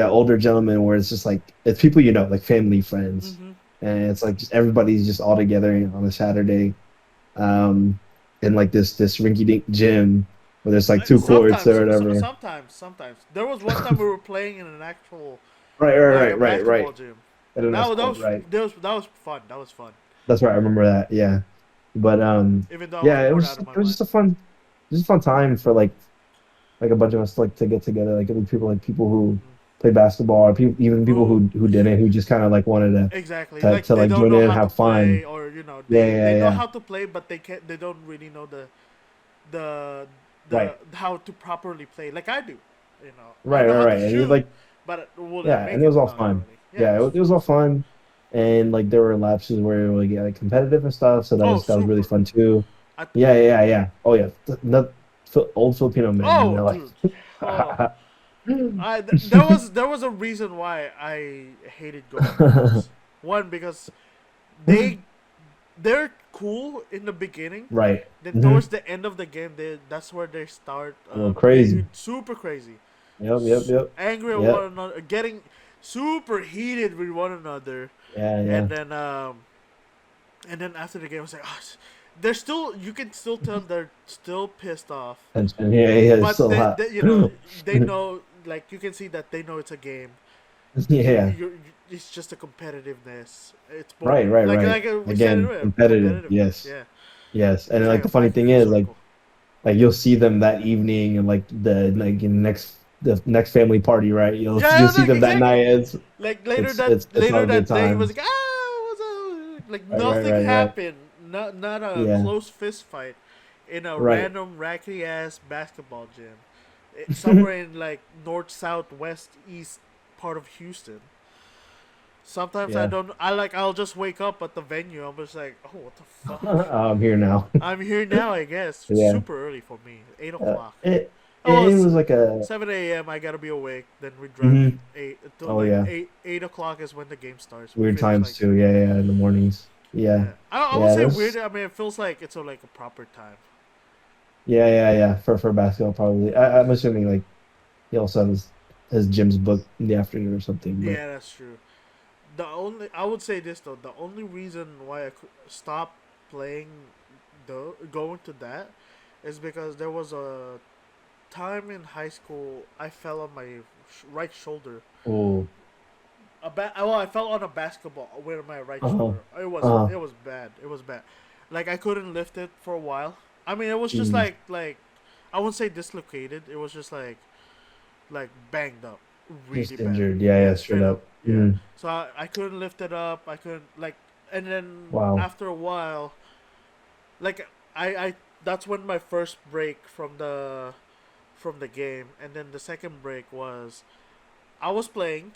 older gentlemen, where it's just like it's people like family friends, Mm-hmm. and it's like just everybody's just all together on a Saturday, um, in like this rinky dink gym where there's like two courts Sometimes, or whatever. sometimes. There was one time we were playing in an actual like a Right. basketball gym. I don't know That that's was that called was right. that was fun. That was fun. That's right. I remember that. Yeah, but Even though I was yeah, bored out of my it was mind. just a fun time for like a bunch of us like to get together, like other people, like people who play basketball, or people, even people who didn't, who just kind of like wanted Exactly. Like to they like don't join know in and how to have fun. play, or Yeah, they know yeah, how to play, but they can't. They don't really know the right, how to properly play like I do. I right, know right, how to right, and it was shoot, like but will I yeah, make and it it? was all No, not fun. really. Yeah, Yes. it was all fun, and like there were lapses where it would get like competitive and stuff, so Oh, that was really super. fun too. I, Yeah. Oh yeah, old Filipino men, oh, they're like. dude. Oh. There was a reason why I hated going to those. One, because they they're cool in the beginning. Right. Then towards the end of the game, that's where they start A little crazy. being super crazy, Yep. angry at one Yep. another, getting super heated with one another, Yeah. and then after the game, I was like, oh, they're still. You can still tell they're still pissed off, Tension. Yeah, it's but so hot. they know, like you can see that they know it's a game. Yeah. It's just a competitiveness. It's Right, boring. right, Like right. we said it Again, earlier, competitive. competitiveness. Yes. Yeah, Yes. And it's like like the a funny fight thing full is circle. like you'll see them that evening and like in the next family party, right? You'll Yeah, see like them that night. exactly. Like It's all later good that day, he was times. like, what's up? Like nothing Right. happened. Not a Yeah. close fist fight in a Right. random racky ass basketball gym, somewhere in like north, south, west, east part of Houston. Sometimes I Yeah. don't. I'll just wake up at the venue. I'm just like, oh, what the fuck? I'm here now. I'm here now. I guess Yeah. super early for me. 8 o'clock. It Oh, it's was like a 7 a.m. I gotta be awake. Then we drive mhm. eight until Oh like yeah. 8 o'clock is when the game starts. We Weird finish times like too. Yeah, in the mornings. Yeah. yeah. I would Yeah, say weird. there's I mean, it feels like it's like a proper time. Yeah. For basketball, probably. I'm assuming like he also has gym's booked in the afternoon or something. But Yeah, that's true. I would say this though, the only reason why I stopped playing, going to that, is because there was a time in high school I fell on my right shoulder. oh, Well, I fell on a basketball with my right uh-huh, shoulder. It was uh-huh. it was bad. It was bad. Like I couldn't lift it for a while. I mean, it was just Jeez, like I wouldn't say dislocated. It was just like banged up, really just bad. injured. Yeah, Yeah, yeah, straight straight up. up. Yeah. Mhm. So I couldn't lift it up. I couldn't like, and then Wow. after a while, like I that's when my first break from the game, and then the second break was I was playing,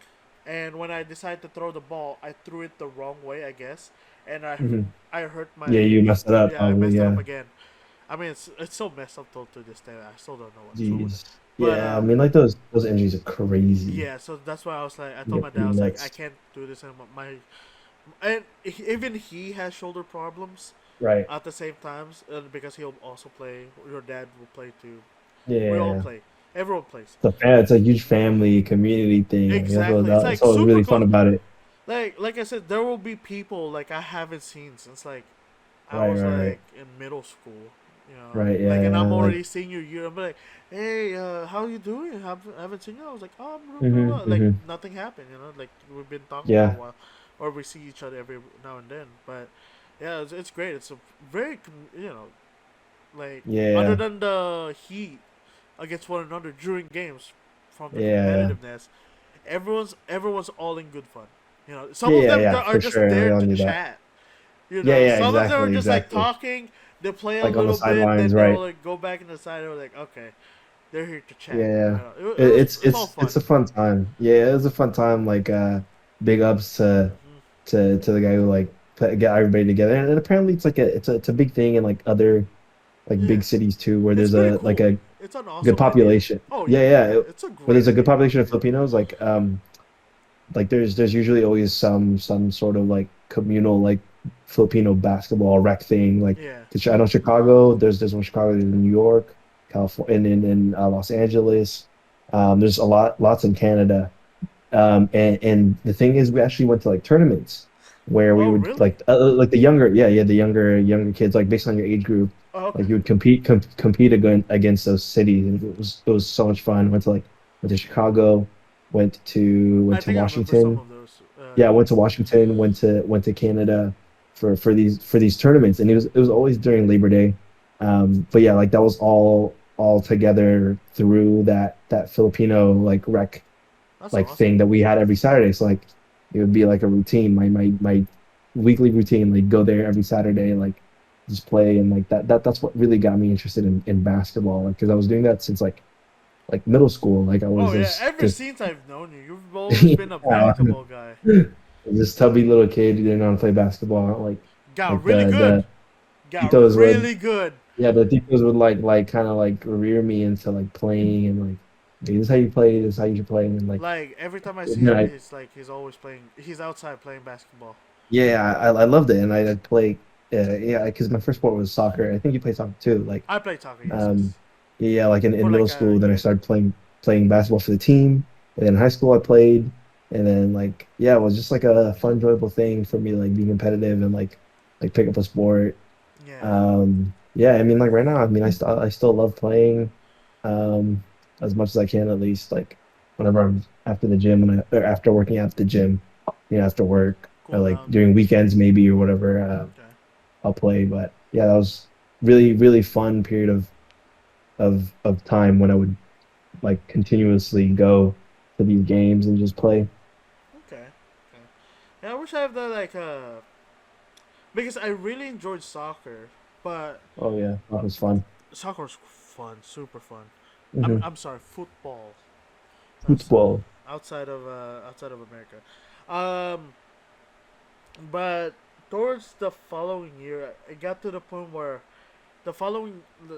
and when I decided to throw the ball, I threw it the wrong way, I guess, and Hmm. I hurt Yeah, my you messed it up yeah, I probably. messed it up Yeah. again. I mean, it's so messed up till to this day. I still don't know what's wrong with it, Jeez. but Yeah, I mean, like those injuries are crazy. yeah. So that's why I was like, I told They're my dad, I pretty was like, I nuts. can't do this anymore. And even he has shoulder problems Right. at the same times, because he'll also play. Your dad will play too. We all Yeah. play. Everyone plays. It's a huge family community thing. Like Exactly. It's that's like what was super really fun cool. about it. Like I said, there will be people like I haven't seen since like I Right, was right, right, like in middle school, you know. right. Like, Yeah, and yeah. I'm Like, already senior year. I'm like, hey, how you doing? Haven't seen you. I was like, oh, I'm doing pretty hmm, well. Like hmm. nothing happened, you know. Like we've been talking for a Yeah, while, or we see each other every now and then. But yeah, it's great. It's a very you know, like other yeah, than the heat against one another during games from the yeah, competitiveness, everyone's all in good fun. You know, some yeah, of yeah, them yeah. are For just sure. We there all to knew that. chat. You Yeah, know, yeah. some of them are Exactly, just like exactly. talking. They play a Like on the little bit, sidelines, then they'll right? like go back in the side. They're like, okay, they're here to chat. You Yeah. know, it's all It's fun. a fun time. Yeah, it was a fun time. Like big ups Hmm. to the guy who like get everybody together. And apparently it's like it's a big thing in like other like Yeah, big cities too, where it's there's pretty a like cool. a It's an good awesome idea. population. Oh Yeah, yeah, yeah. yeah, it's a Where great there's a good idea. population of Filipinos, like there's usually always some sort of like communal like Filipino basketball rec thing. Like Yeah. 'cause I know Chicago, there's one in Chicago, there's in New York, California, and in Los Angeles. There's lots in Canada. And the thing is, we actually went to like tournaments where we Oh would really? like the younger, yeah, the younger kids, like based on your age group, Oh, like okay. you would compete against those cities, and it was so much fun. Went to Chicago, I went to think I remember some Washington. of those. Yeah, I Yeah. went to Washington, went to Canada for these tournaments, and it was always during Labor Day. But yeah, like that was all together through that Filipino like rec That's like awesome. thing that we had every Saturday. So like it would be like a routine, my weekly routine, like go there every Saturday, like just play and like that's what really got me interested in basketball. Like because I was doing that since like middle school. Like I was Oh yeah. Ever just since I've known you, you've always been a yeah, basketball guy. this tubby little kid who didn't know how to play basketball. Got Like really good. the Got titos would really good. yeah the titos would like kind of like rear me into like playing and like hey, this is how you play, this is how you should play, and like Like every time I see then him, I he's like he's always playing. He's outside playing basketball. yeah, I loved it, and I'd play. Yeah, because my first sport was soccer. I think you play soccer too. I play soccer. Yes, Um, yes. yeah, like For in middle like a school, then I year. started playing basketball for the team, and then in high school I played, and then like yeah, it was just like a fun, enjoyable thing for me, like being competitive and like pick up a sport. Yeah. Yeah, I mean like right now, I mean I still love playing, um, as much as I can at least like whenever I'm after the gym or after working out at the gym, after work or Cool like down. during weekends maybe or whatever, Okay. I'll play. But yeah, that was really fun period of time when I would like continuously go to these games and just play. Okay. Okay. Yeah, I wish I have that like because I really enjoyed soccer, but Oh yeah, that was fun. soccer's fun, super fun. Hmm. I'm sorry, football. That's Football. outside of America. Um, but towards the following year, it got to the point where the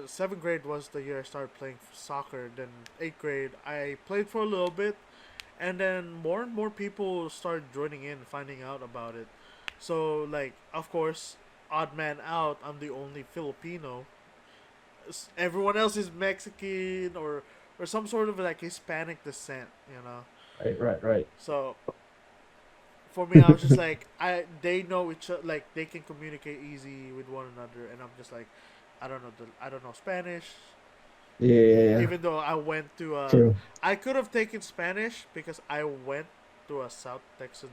seventh grade was the year I started playing soccer. Then eighth grade, I played for a little bit, and then more and more people started joining in, finding out about it. So like, of course, odd man out. I'm the only Filipino everyone else is Mexican or some sort of like Hispanic descent, you know. Right. So for me, I was just like, they know each other, like they can communicate easy with one another, and I'm just like, I don't know Spanish. Yeah. Even though I went to True. I could have taken Spanish because I went to a South Texan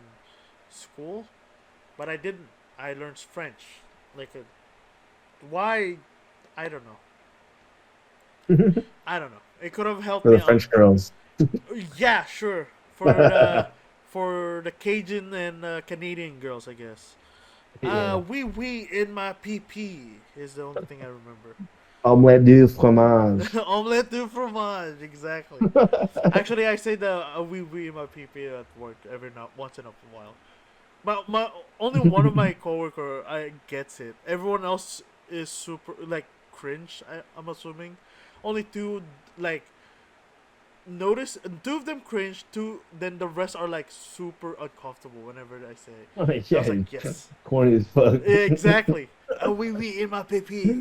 school, but I didn't. I learned French. Like why? I don't know. For I don't know. It could have helped me the out. French girls. Yeah, sure. For the Cajun and Canadian girls, I guess. Yeah. We in my PP is the only thing I remember. Omelette du fromage. Omelette du fromage, exactly. Actually, I say the we in my PP at work every now once in a while. My only one of my coworker I gets it. Everyone else is super like cringe. I'm assuming. Only two like notice two of them cringe. Two then the rest are like super uncomfortable whenever I say it. Oh, And I was yeah, like yes, corny as fuck. exactly. We in my PP.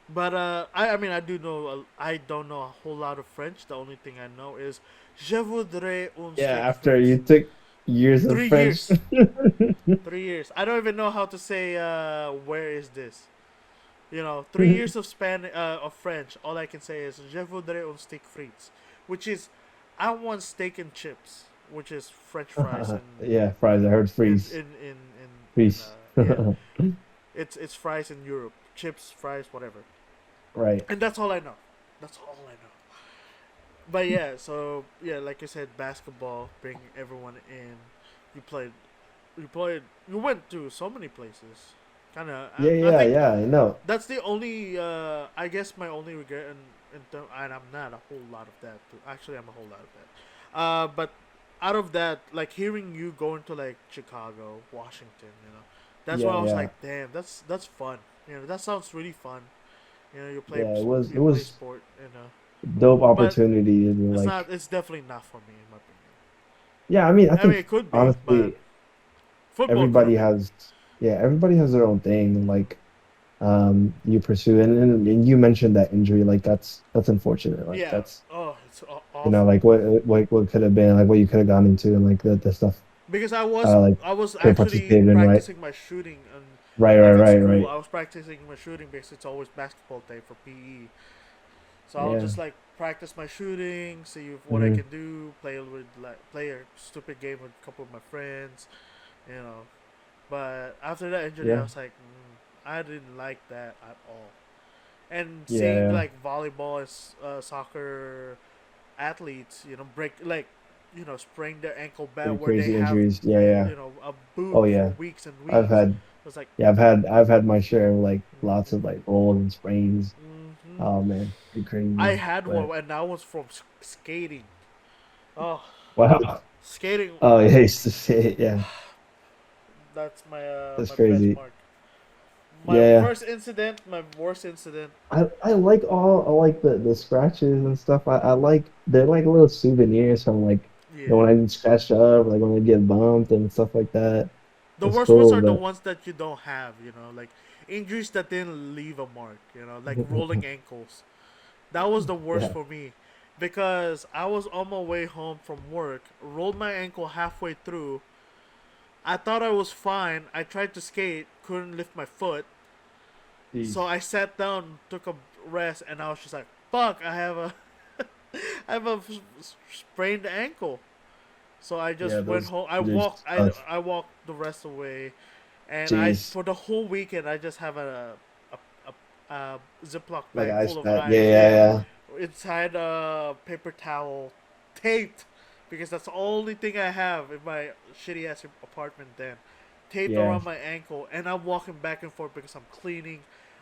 But I mean I do know I don't know a whole lot of French. The only thing I know is je voudrais un Yeah, steak after you frites. took years of 3 years. French. 3 years. I don't even know how to say where is this. You know, 3 years of of French. All I can say is je voudrais un steak frites, which is I want steak and chips, which is French fries Yeah, fries. I heard in freeze. in in Freeze. yeah. It's fries in Europe, chips, fries, whatever, Right. and that's all I know. That's all I know. But yeah, so yeah, like you said, basketball, bring everyone in. You played, you went to so many places. Kind of, I think Yeah. I know. that's the only I guess my only regret and I'm not a whole lot of that too. Actually, I'm a whole lot of that. But out of that, like hearing you going to like Chicago, Washington, you know, that's why I was Yeah. like, damn, that's fun. You know, that sounds really fun. You know, Yeah. It was. It you play was sport, you know, dope but opportunity and it's like. not. It's definitely not for me in my opinion. Yeah. I mean, I I mean, think it could be, but honestly, football could have everybody been. has. Yeah, everybody has their own thing, and like you pursue and you mentioned that injury, like that's unfortunate, like Yeah. that's Oh, it's like awful. what could have been, like what you could have gone into, and like the stuff Because like I was could have actually participated in, right? practicing my shooting and like at school Right. I was practicing my shooting because it's always basketball day for PE. So I'll Yeah. just like practice my shooting, see what I Hmm. can do, play a stupid game with a couple of my friends, you know. But after that injury, I Yeah. was like, I didn't like that at all. And seeing Yeah. like volleyball and soccer athletes, you know, sprain their ankle bad Pretty where they crazy have, injuries. Yeah. a boot Oh for yeah. weeks and I've weeks. had I was like, yeah, I've had my share of like lots of like rolls and sprains. mm-hmm. Oh man, pretty I crazy. had But one, and that was from skating. Oh, wow. skating. Oh yeah, I used to say it. Yeah, That's that's my crazy. benchmark. My Yeah. first incident, my worst incident. I like I like the scratches and stuff. I like they're like little souvenirs from like when Yeah. I get scratched up, like when I get bumped and stuff like that. The It's worst ones cool, are the but ones that you don't have, like injuries that didn't leave a mark, like rolling ankles. That was the worst yeah. for me because I was on my way home from work, rolled my ankle halfway through. I thought I was fine. I tried to skate, couldn't lift my foot. So Jeez. I sat down, took a rest, and I was just like, "Fuck! I have a sprained ankle." So I Yeah, just went those home. injuries suck. I walked the rest of the way, and I Jeez. for the whole weekend I just have a Ziploc Like bag ice full of pack. ice. Yeah, Yeah. inside a paper towel, taped because that's the only thing I have in my shitty ass apartment. Then, taped Yeah. around my ankle, and I'm walking back and forth because I'm cleaning,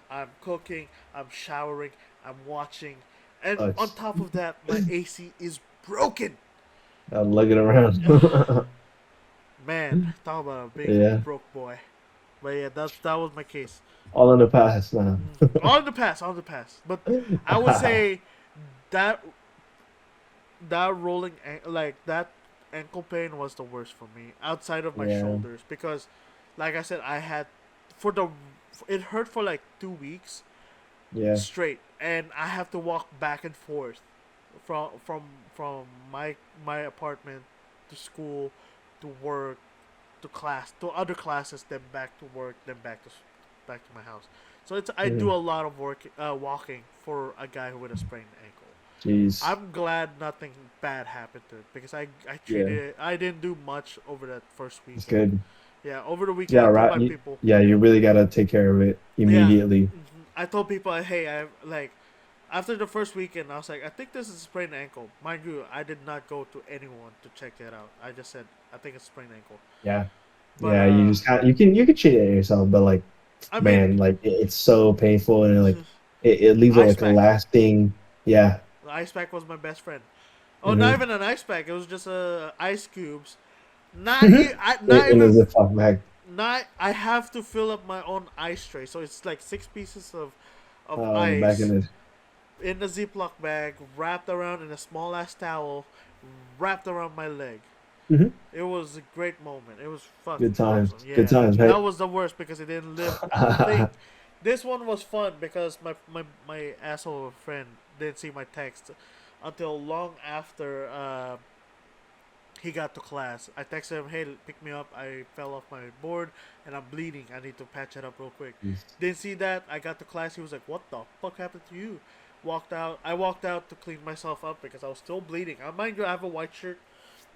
I'm cooking, I'm showering, I'm watching, and Oh, on it's top of that, my AC is broken. I'm lugging around. Man, talk about being a Yeah. broke boy. But yeah, that was my case. All in the past now. On the pass, on the pass. But I would say that like that ankle pain was the worst for me outside of my Yeah. shoulders because, like I said, I had for the it hurt for like 2 weeks, Yeah. straight, and I have to walk back and forth from from from my apartment to school, to work, to class, to other classes, then back to work, then back to my house. So it's I do Mhm. a lot of work walking for a guy with a sprained ankle. Jeez. I'm glad nothing bad happened to it because I Yeah. treated it. I didn't do much over that first It's weekend. good. Yeah, over the weekend Yeah, I told right. my people. Yeah, you really gotta take care of it Yeah, immediately. I told people, hey, I like after the first weekend, I was like, I think this is a sprained ankle. Mind you, I did not go to anyone to check it out. I just said I think it's sprained ankle. Yeah. But Yeah, you just got you can cheat it yourself, but like I mean, man, like it's so painful and like it leaves ice like a pack. lasting yeah. The ice pack was my best friend. Oh, not Hmm. even an ice pack. It was just ice cubes. Not In a even Ziploc bag. not. I have to fill up my own ice tray, so it's like 6 pieces of Back in ice the in a Ziploc bag, wrapped around in a small ass towel, wrapped around my leg. Mhm. It was a great moment. It was fucking Good times. awesome. Good Yeah, times, that right? was the worst because it didn't live a thing. This one was fun because my asshole friend didn't see my text until long after he got to class. I texted him, "Hey, pick me up. I fell off my board and I'm bleeding. I need to patch it up real quick." Jeez. Didn't see that. I got to class. He was like, "What the fuck happened to you?" Walked out. I walked out to clean myself up because I was still bleeding. I mind you, I have a white shirt,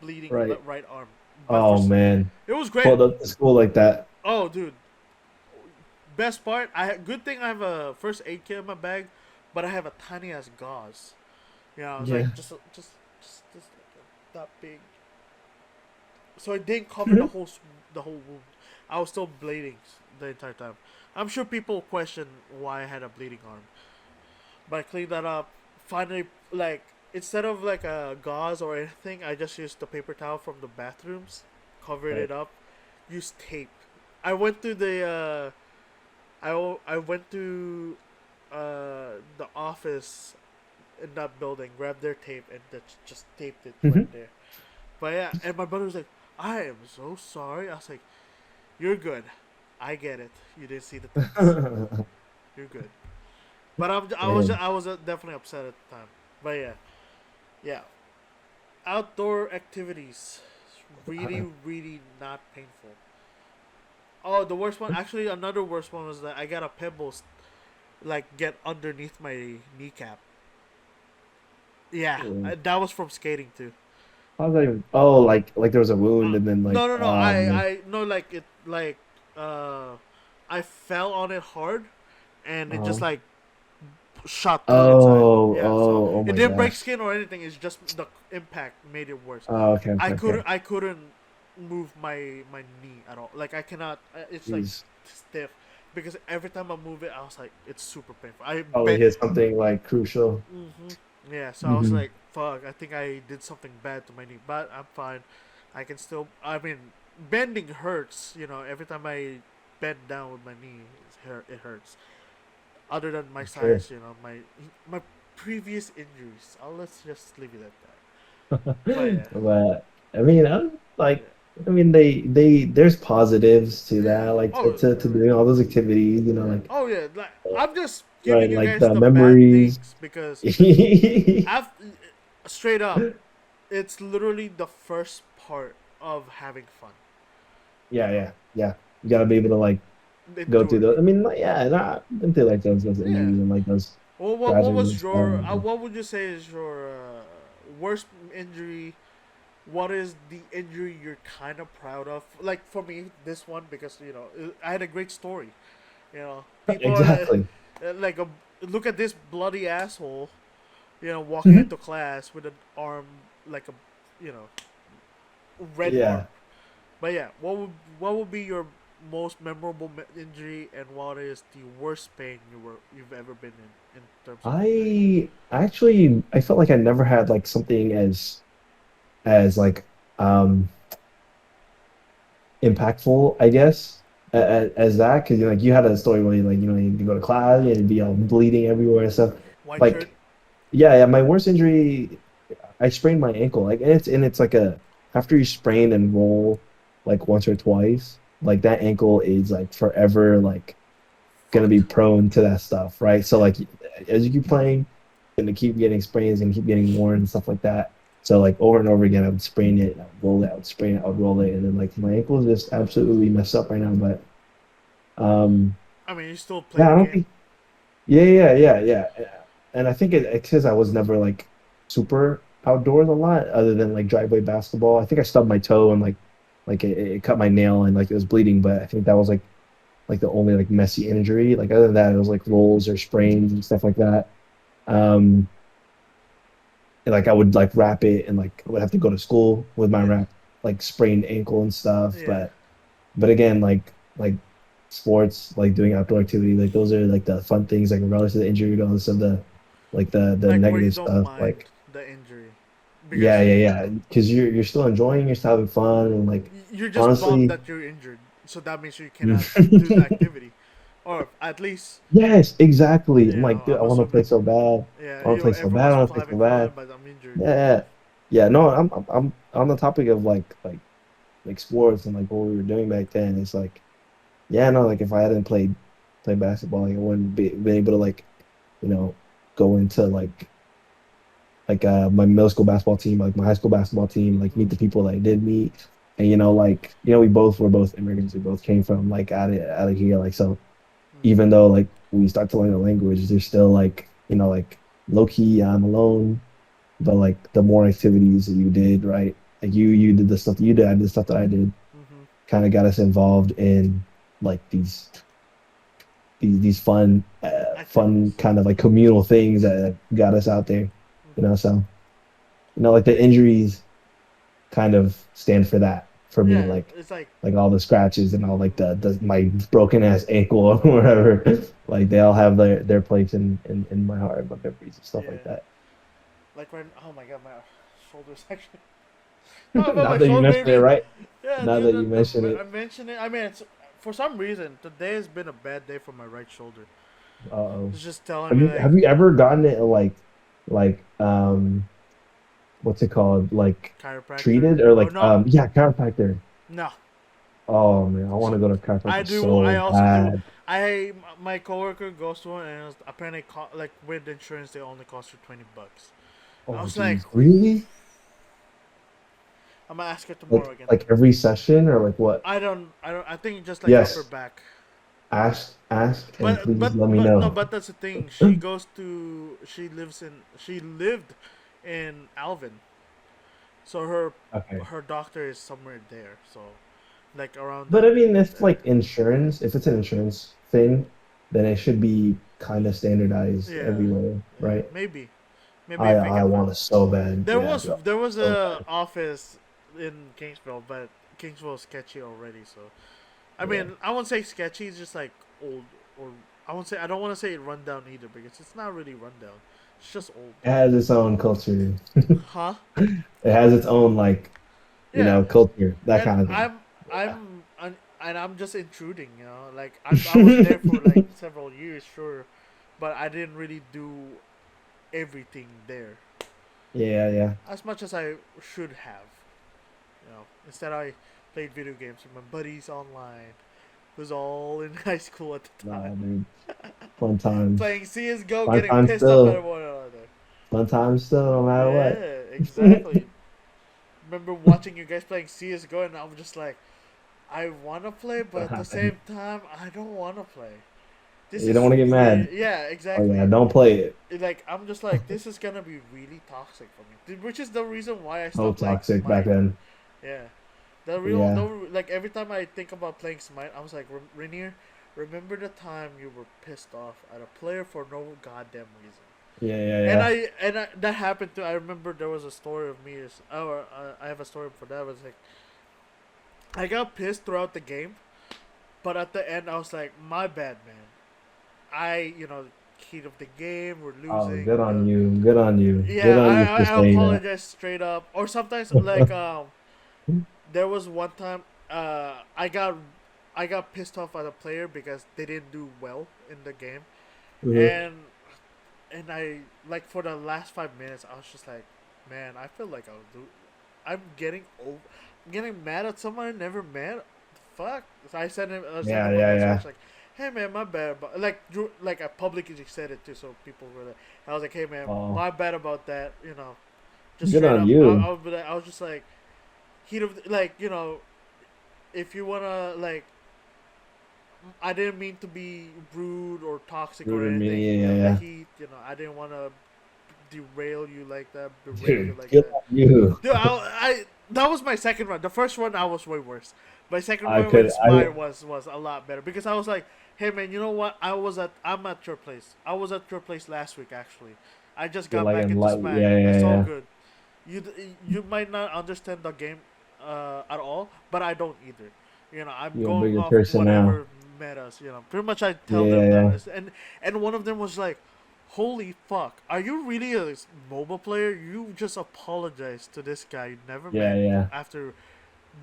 bleeding Right. right arm. But Oh man. it was great. Pulled up to school like that. Oh, dude, best part. Good thing I have a first aid kit in my bag, but I have a tiny ass gauze. You know, it's Yeah. like just like that big, so it didn't cover Mhm. the whole wound. I was still bleeding the entire time. I'm sure people question why I had a bleeding arm, but I cleaned that up. Finally, like instead of like a gauze or anything, I just used the paper towel from the bathrooms, covered Right. it up, used tape. I went to the I went to the office in that building, grabbed their tape, and just taped it right Mhm. there. But yeah, and my brother was like, "I am so sorry." I was like, "You're good. I get it. You didn't see the text. You're good." But Man. I was definitely upset at the time. But yeah, yeah. Outdoor activities, really not painful. Oh, the worst one. Actually, another worst one was that I got a pebble like get underneath my kneecap. Yeah, that was from skating too. How's that even? Oh, like there was a wound and then like No. man. I no like it like I fell on it hard, and it just Oh. like shot through inside. Yeah, so Oh it my didn't break gosh. skin or anything. It's just the impact made it worse. Oh, okay. I couldn't move my knee at all. Like I cannot. It's like Jeez. stiff because every time I move it, I was like, it's super painful. I Probably bet. hit something like crucial. Yeah, so I was Hmm. like, fuck. I think I did something bad to my knee, but I'm fine. I can still. I mean, bending hurts. You know, every time I bend down with my knee, it hurts. Other than my Sure. size, you know, my previous injuries. Let's just leave it at that. But yeah, But I mean, I'm like, yeah, I mean, there's positives to yeah. that, like Oh, to doing all those activities, you know, like oh yeah. Like I'm just giving right, you like guys the the bad memories. things because Yeah, after straight up, it's literally the first part of having fun. You know, yeah. You gotta be able to like go through endure. those. I mean, like, yeah, not into like those Yeah. injuries and like those Well, what tragedies and was your stuff. what would you say is your worst injury? What is the injury you're kind of proud of? Like for me, this one because you know I had a great story. You know, people are Exactly. like look at this bloody asshole. You know, walking Mhm. into class with an arm like a you know red arm. Yeah. But yeah, what would be your most memorable injury, and what is the worst pain you've ever been in terms of injury? I felt like I never had like something as like um impactful, I guess, as that because like you had a story where like you go to class and be all bleeding everywhere and stuff. White shirt. Like yeah, my worst injury, I sprained my ankle. Like and it's like a after you sprain and roll like once or twice, like that ankle is like forever like gonna fucked. be prone to that stuff, right? So like as you keep playing, gonna keep getting sprains and keep getting worn and stuff like that. So like over and over again, I would sprain it, I would roll it, I would sprain it, I would roll it, and then like my ankle is just absolutely messed up right now. But um, I mean, you still play yeah, the I don't game. think. Yeah. And I think it's because I was never like super outdoors a lot, other than like driveway basketball. I think I stubbed my toe and like it cut my nail and like it was bleeding, but I think that was like the only like messy injury. Like other than that, it was like rolls or sprains and stuff like that. Um, and, like I would like wrap it and like I would have to go to school with my Yeah, wrap, like sprained ankle and stuff. yeah. But again, like sports, like doing outdoor activity, like those are like the fun things, like regardless of the injury, regardless of the like the Like where you negative don't stuff. mind Like the injury, yeah, because yeah, yeah. Because you're still enjoying, you're still having fun, and like you're just bummed honestly, that you're injured. So that means you cannot do the activity, or at least, yes, exactly. I'm like, dude, I I'm want to play assuming. so bad. Yeah, I want to play so bad. everyone's I want to play so having fun, bad. but I'm injured. Yeah, yeah. No, I'm on the topic of like sports and like what we were doing back then. It's like, yeah, no, like if I hadn't played basketball, like I wouldn't been able to like, you know, go into my middle school basketball team, like my high school basketball team, like meet the people that I did meet. And like, we both were both immigrants. We both came from like out of here. Like so even though like we start to learn the language, there's still like, like low key, I'm alone. But like the more activities that you did, right? Like you did the stuff that you did, I did the stuff that I did, Mm-hmm. kind of got us involved in like these fun Activities. kind of like communal things that got us out there, Mm-hmm. so like the injuries kind of stand for that for me, Yeah, it's like. like all the scratches and all like Mm-hmm. the my broken ass ankle or whatever, like they all have their place in my heart, my memories and stuff like Yeah, that. like right. Oh my god, my shoulders actually. Talk about Now my that you shoulder, mentioned it, maybe. right? Yeah, Now dude. that you mention I it, mentioned it. I mean, it's for some reason today has been a bad day for my right shoulder. uh-oh. It's just telling Have me you like, have you ever gotten it like what's it called, like chiropractor. treated or Oh like no, yeah, chiropractor? no. Oh man, I want So to go to I chiropractor do. I so also do. bad. My coworker goes to one, and it was apparently like with insurance they only cost you $20. I Oh was like, geez, really? I'm gonna ask her tomorrow Like again. like every session or like what? I don't. I don't. I think just like upper Yes. back. Ask and But please but let me but no. know. But that's the thing. She goes to. She lived in Alvin, so Okay. her doctor is somewhere there. So like around But that I mean, if area. like insurance, if it's an insurance thing, then it should be kind of standardized Yeah. everywhere, Yeah. right? Maybe I if we I can find. want to so bad. Yeah, dude, I want There was so a bad. office in Kingsville, but Kingsville is sketchy already. So I Yeah. mean, I won't say sketchy. It's just like old, or I won't say. I don't want to say rundown either because it's not really rundown. It's just old. It has its own culture. Huh? It has its own like, Yeah. culture, that And kind of thing. Yeah. and I'm just intruding. Like I was there for like several years, sure, but I didn't really do everything there Yeah, yeah. as much as I should have. Instead I played video games with my buddies online. It was all in high school at the Nah, time. dude. Fun times. Playing CS:GO, Fun getting times pissed off at still. one another. Fun times still, no matter what. Yeah, exactly. Remember watching you guys playing CS:GO, and I was just like, I want to play, but at the same time, I don't want to play. This You don't is want to get mad. yeah, Oh yeah, exactly. don't play it. Like I'm just like, this is gonna be really toxic for me, which is the reason why I So stopped playing toxic back Smite. then. Yeah, the real Yeah. no, like every time I think about playing Smite, I was like, Rainier, remember the time you were pissed off at a player for no goddamn reason. Yeah, yeah, yeah. That happened to. I remember there was a story of me. I have a story for that. It was like I got pissed throughout the game, but at the end I was like, my bad, man. Heat of the game, we're Oh, losing. good on you. Good on you. Good Yeah, on you for I saying that. apologize straight up. Or sometimes like there was one time I got pissed off at a player because they didn't do well in the game, Mhm. and I like for the last 5 minutes I was just like, man, I feel like I'm getting over, I'm getting mad at someone I never met. Fuck. So I sent him Yeah, a yeah, message yeah. like, hey man, my bad. But like I publicly said it too, so people were like, I was like, hey man, Oh, my bad about that. Just good straight on up. you. I was just like, heat of like if you wanna like, I didn't mean to be rude or toxic or Rude and anything. mean, yeah, The yeah. heat, I didn't want to derail you like that, berate you Dude, like good that. on you. Dude, I that was my second run. The first one I was way worse. My second I run could, with Smite was a lot better because I was like, hey man, you know what? I'm at your place. I was at your place last week actually. I just you're got like back in into light, Smack. yeah, yeah, It's all yeah. good. You you might not understand the game at all, but I don't either. I'm You're a going bigger off person now. whatever metas. Pretty much I tell Yeah, them yeah. that, and one of them was like, "Holy fuck, are you really a mobile player? You just apologized to this guy you never Yeah, met yeah. after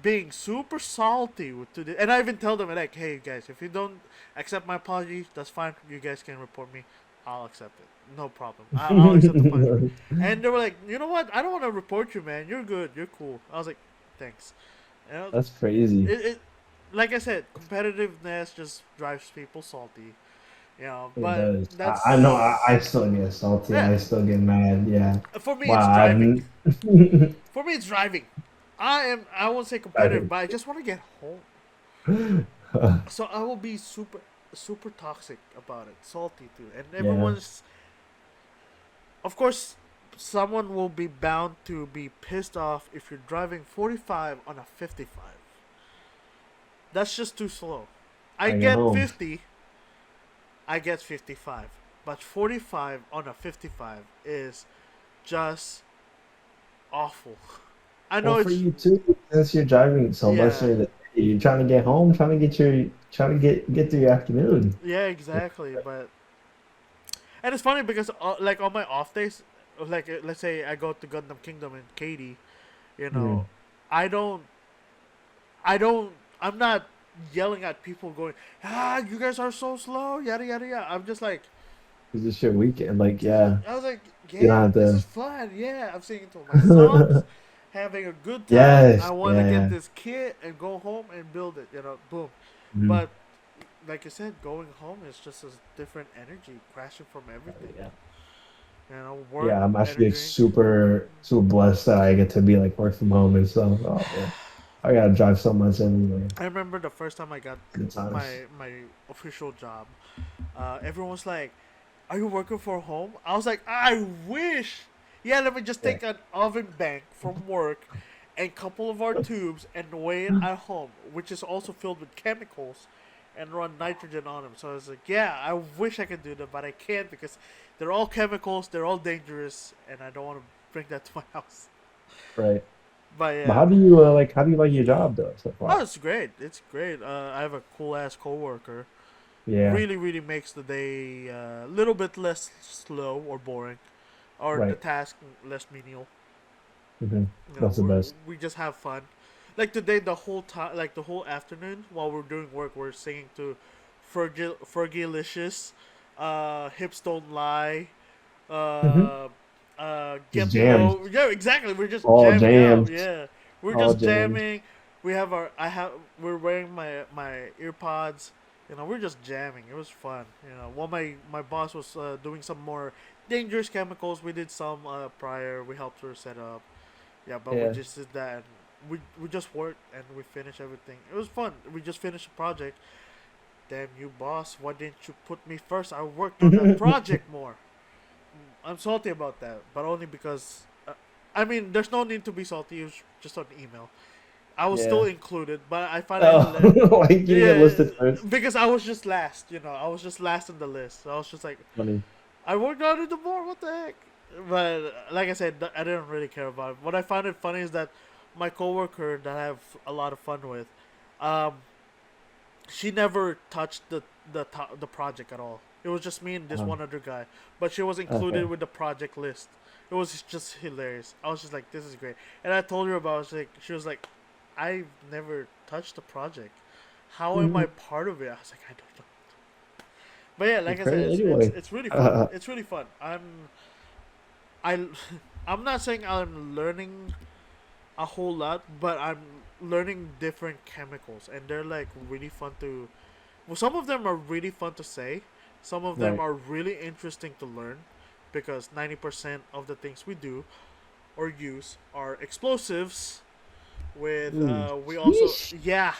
being super salty with today." And I even tell them like, "Hey guys, if you don't accept my apology, that's fine. You guys can report me. I'll accept it. No problem. I'll accept the punishment." And they were like, "You know what? I don't want to report you, man. You're good. You're cool." I was like, "Thanks." You know, That's crazy. it like I said, competitiveness just drives people salty. It But does. I know. I that's still get salty. yeah. I still get mad. Yeah. For me, it's Wow. driving. I'm For me, it's driving. I won't say competitive, driving. but I just want to get home. So I will be super toxic about it, salty too, and Yeah. everyone's of course someone will be bound to be pissed off if you're driving 45 on a 55. That's just too slow. I I get get home. 50, I get 55, but 45 on a 55 is just awful. I Well, know for it's you too, since you're driving so much yeah, during the day, you're trying to get home, trying to get through your afternoon. yeah, exactly, but and it's funny because like on my off days, like let's say I go to Gundam Kingdom in Katy, you know, Mm. I don't, I don't, I'm not yelling at people going, you guys are so slow, yada yada yada. I'm just like, It's just your weekend. Like, this is, yeah, I was like, you don't yeah, have this is to. fun, yeah. I'm singing to my songs, having a good time. I Yes, want to yeah, get yeah. this kit and go home and build it, boom. Mhm. But like I said, going home is just a different energy, crashing from everything. Yeah. Work, Yeah, I'm actually like, energy. super blessed that I get to be like work from home and stuff. Oh man, I gotta drive so much anyway. I remember the first time I got Good times. my official job. Everyone was like, "Are you working from home?" I was like, "I wish." Yeah, let me just Yeah. take an oven bank from work, and couple of our tubes and weigh it at home, which is also filled with chemicals, and run nitrogen on them. So I was like, "Yeah, I wish I could do that, but I can't because they're all chemicals, they're all dangerous, and I don't want to bring that to my house." Right. But But yeah, how do you like your job though so oh, far? it's great. It's great. I have a cool ass coworker. Yeah. Really makes the day a little bit less slow or boring, or the Right. task less menial. That's the best. We just have fun. Like today, the whole time, like the whole afternoon while we're doing work, we're singing to Fergalicious, Hips Don't Lie, Hmm. uh, Just Get jammed. Low. Yeah, exactly. We're just All jamming out. jammed. Yeah, we're All just jammed. jamming. We have our. I have. We're wearing my earpods. We're just jamming. It was fun. While my boss was doing some more dangerous chemicals, we did some prior. We helped her set up. Yeah, but we Yeah. just did that. And we just worked and we finished everything. It was fun. We just finished the project. Damn you, boss! Why didn't you put me first? I worked on that project more. I'm salty about that, but only because I mean, there's no need to be salty. It was just an email. I was still Yeah. included, but I finally Oh, like you didn't get yeah, listed first. because I was just last. I was just last in the list. So I was just like, Funny. I worked on it more. What the heck? But like I said, I didn't really care about it. What I found it funny is that my coworker that I have a lot of fun with, um, she never touched the project at all. It was just me and this Uh, one other guy, but she was okay. included with the project list. It was just hilarious. I was just like, "This is great," and I told her about. It. I was like, she was like, "I've never touched the project. How am I Mhm. part of it?" I was like, "I don't know." But yeah, like It's I said, great anyway. it's really fun. It's really fun. I I'm not saying I'm learning a whole lot, but I'm learning different chemicals, and they're like really fun to well, some of them are really fun to say. Some of them Right. are really interesting to learn, because 90% of the things we do or use are explosives. With Ooh. we also, Sheesh. yeah,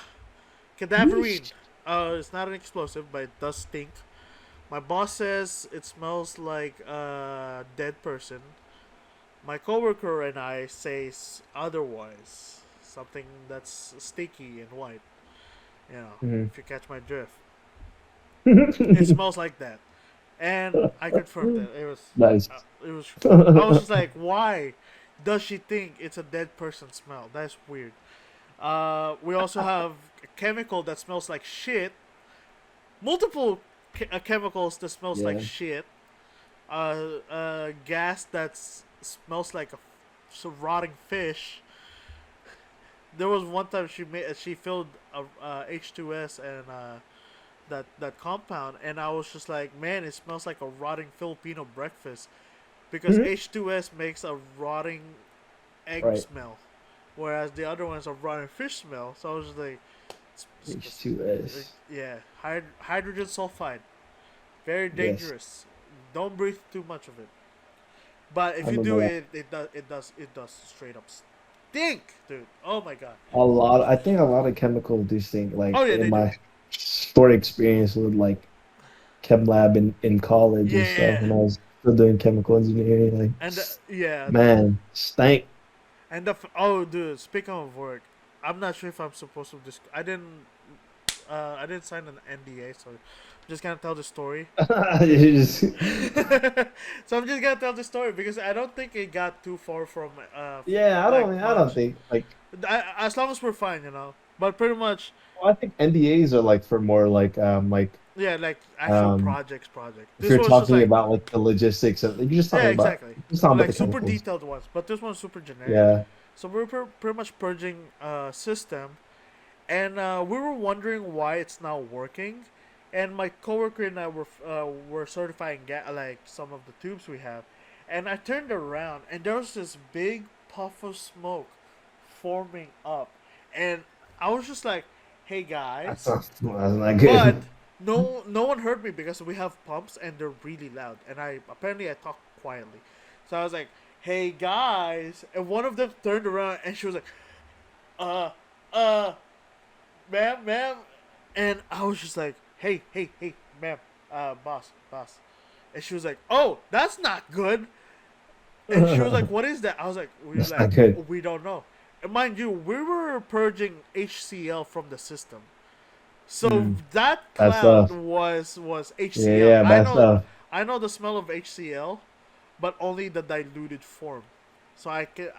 cadaverine. Sheesh. It's not an explosive, but it does stink. My boss says it smells like a dead person. My coworker and I says otherwise. Something that's sticky and white. You know, Mhm. if you catch my drift, it smells like that. And I confirmed that Nice. it was true. I was just like, why does she think it's a dead person smell? That's weird. We also have a chemical that smells like shit. Multiple chemicals that smells like Yeah. shit. Gas that smells like rotting fish. There was one time she filled H2S and that compound, and I was just like, man, it smells like a rotting Filipino breakfast, because Mhm. H2S makes a rotting egg Right. smell, whereas the other one's a rotting fish smell. So I was just like, H2S. yeah, hydrogen sulfide, very Yes, dangerous. Don't breathe too much of it. But I if you remember do that. it, it does straight up stink, dude. Oh my god. A lot. I think a lot of chemicals do stink. Oh Like yeah, in they do. my short experience with like chem lab in college and stuff, Yeah, when I was still doing chemical engineering, like and yeah, man, stank. oh dude, speaking of work, I'm not sure if I'm supposed to I didn't sign an NDA, so I'm just gonna tell the story. You just So I'm just gonna tell the story because I don't think it got too far from yeah. like I don't much. think like. As long as we're fine, you know. But pretty much, Well, I think NDAs are like for more like yeah, like actual um project. if This you're was just talking like, about like the logistics of you're yeah, exactly, just talking about like the super chemicals. detailed ones. But this one's super generic. Yeah. So we're pretty much purging system, and we were wondering why it's not working. And my coworker and I were certifying like some of the tubes we have, and I turned around and there was this big puff of smoke forming up, and I was just like, "Hey That's guys," not but good. no one heard me because we have pumps and they're really loud, and I talk quietly, so I was like, "Hey guys," and one of them turned around and she was like, "Uh, uh." Ma'am, and I was just like, hey, ma'am, boss, and she was like, oh, that's not good, and she was like, what is that? I was like, That's not good. we don't know, and mind you, we were purging HCl from the system, so Mm, that bad cloud stuff. was Yeah, HCl. yeah, bad stuff. I know the smell of HCl, but only the diluted form. So I can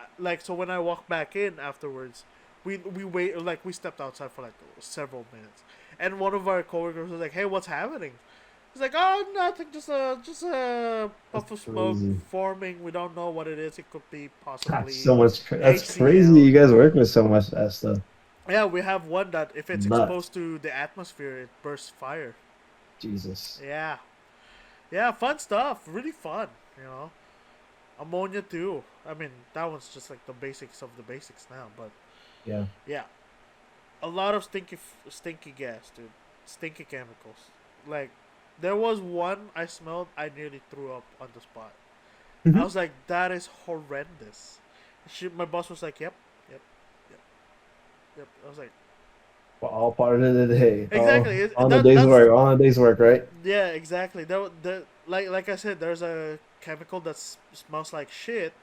so when I walked back in afterwards, we wait like we stepped outside for like several minutes, and one of our coworkers was like, "Hey, what's happening?" He's like, "Oh, nothing, just a That's puff of smoke crazy. forming. We don't know what it is. It could be That's possibly so much. That's crazy. HCl." You guys work with so much of that stuff. Yeah, we have one that if it's Nuts. exposed to the atmosphere, it bursts fire. Jesus. Yeah, yeah, fun stuff. Really fun. You know, ammonia too. I mean, that one's just like the basics of the basics now, but Yeah. yeah, a lot of stinky gas, dude. Stinky chemicals. Like, there was one I smelled, I nearly threw up on the spot. I was like, that is horrendous. My boss was like, yep, yep, yep, yep. I was like, Well, all part of the day. exactly. On the day's That's work. On the day's work, right? yeah, exactly. Like I said, there's a chemical that smells like shit.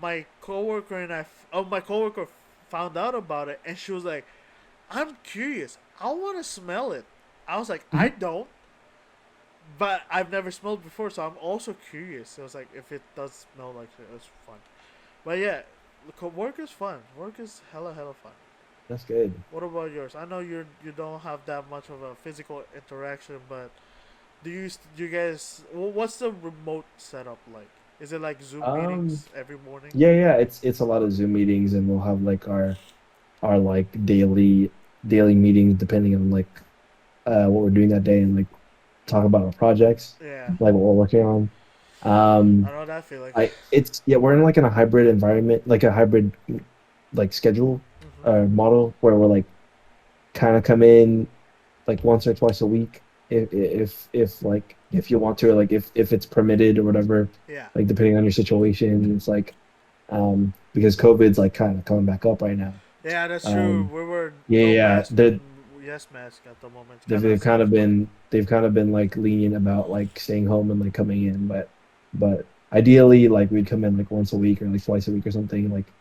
My coworker found out about it, and she was like, I'm curious. I want to smell it. I was like, I Mhm. don't, but I've never smelled before, so I'm also curious. I was like, if it does smell like it, it's fun. But yeah, work is fun. Work is hella fun. That's good. What about yours? I know you don't have that much of a physical interaction, but do you guys? What's the remote setup like? Is it like Zoom Um, meetings every morning? yeah, yeah. It's a lot of Zoom meetings, and we'll have like our like daily meetings depending on like what we're doing that day, and like talk about our projects, Yeah, like what we're working on. I Um, know that feeling. we're in like in a hybrid environment, like a hybrid like schedule Hmm. model where we're like kind of come in. like once or twice a week if like if you want to, or like if it's permitted or whatever, Yeah. like depending on your situation. It's like because COVID's like kind of coming back up right now. Yeah, that's true. Um, We were yeah, no yeah, mask to yes mask at the moment. It's kind of seems funny. they've kind of been like lenient about like staying home and like coming in, but ideally like we'd come in like once a week or like twice a week or something, like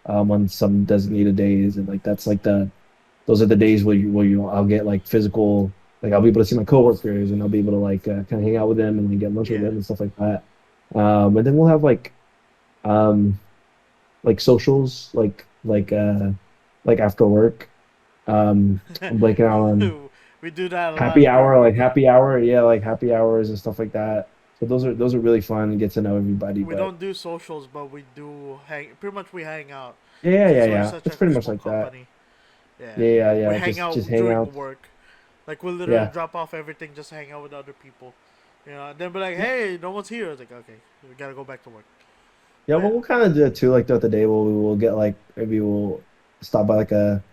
on some designated days, and like that's like those are the days where you I'll get like physical, like I'll be able to see my coworkers and I'll be able to like kind of hang out with them and like get lunch with Yeah. them and stuff like that. And then we'll have um like socials like after work. I'm blanking out on We do that a lot during like work. happy hour, yeah, like happy hours and stuff like that. So those are really fun and get to know everybody. We But don't do socials, but we do hang. Pretty much, we hang out yeah, since yeah, we're yeah. such It's a pretty much small like that. company. Yeah, Yeah, yeah, we yeah. hang Just out hang during out. work. Like we'll literally Yeah. drop off everything, just hang out with other people. You know, and then be like, "Hey, no one's here." I was like, "Okay, we gotta go back to work." Yeah, But well, yeah, we'll kind of do it too. Like throughout the day, we'll get like maybe we'll stop by like a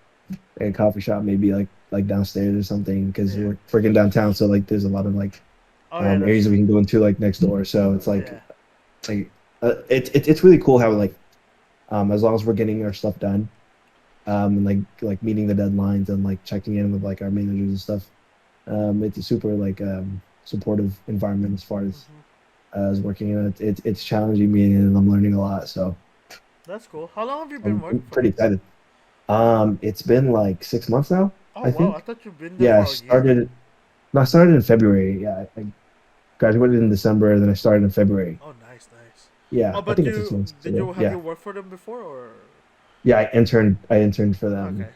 coffee shop, maybe like downstairs or something, because yeah. we're freaking downtown. So like, there's a lot of like Oh yeah, that's areas that we true. can go into like next door. So it's Yeah, like it's really cool how like as long as we're getting our stuff done, and like meeting the deadlines and like checking in with like our managers and stuff. It's a super like supportive environment as far as working in it. It's challenging me and I'm learning a lot. So that's cool. How long have you been I'm working for pretty them? excited. It's been like 6 months now, Oh I wow, I think. thought you've been there Yeah, I for a year. started. No, I started in February. Yeah, I graduated in December, then I started in February. Oh, nice, nice. Oh, Yeah, I but think it's six you months. did So, you have you yeah, worked for them before or? yeah. I interned for them Okay,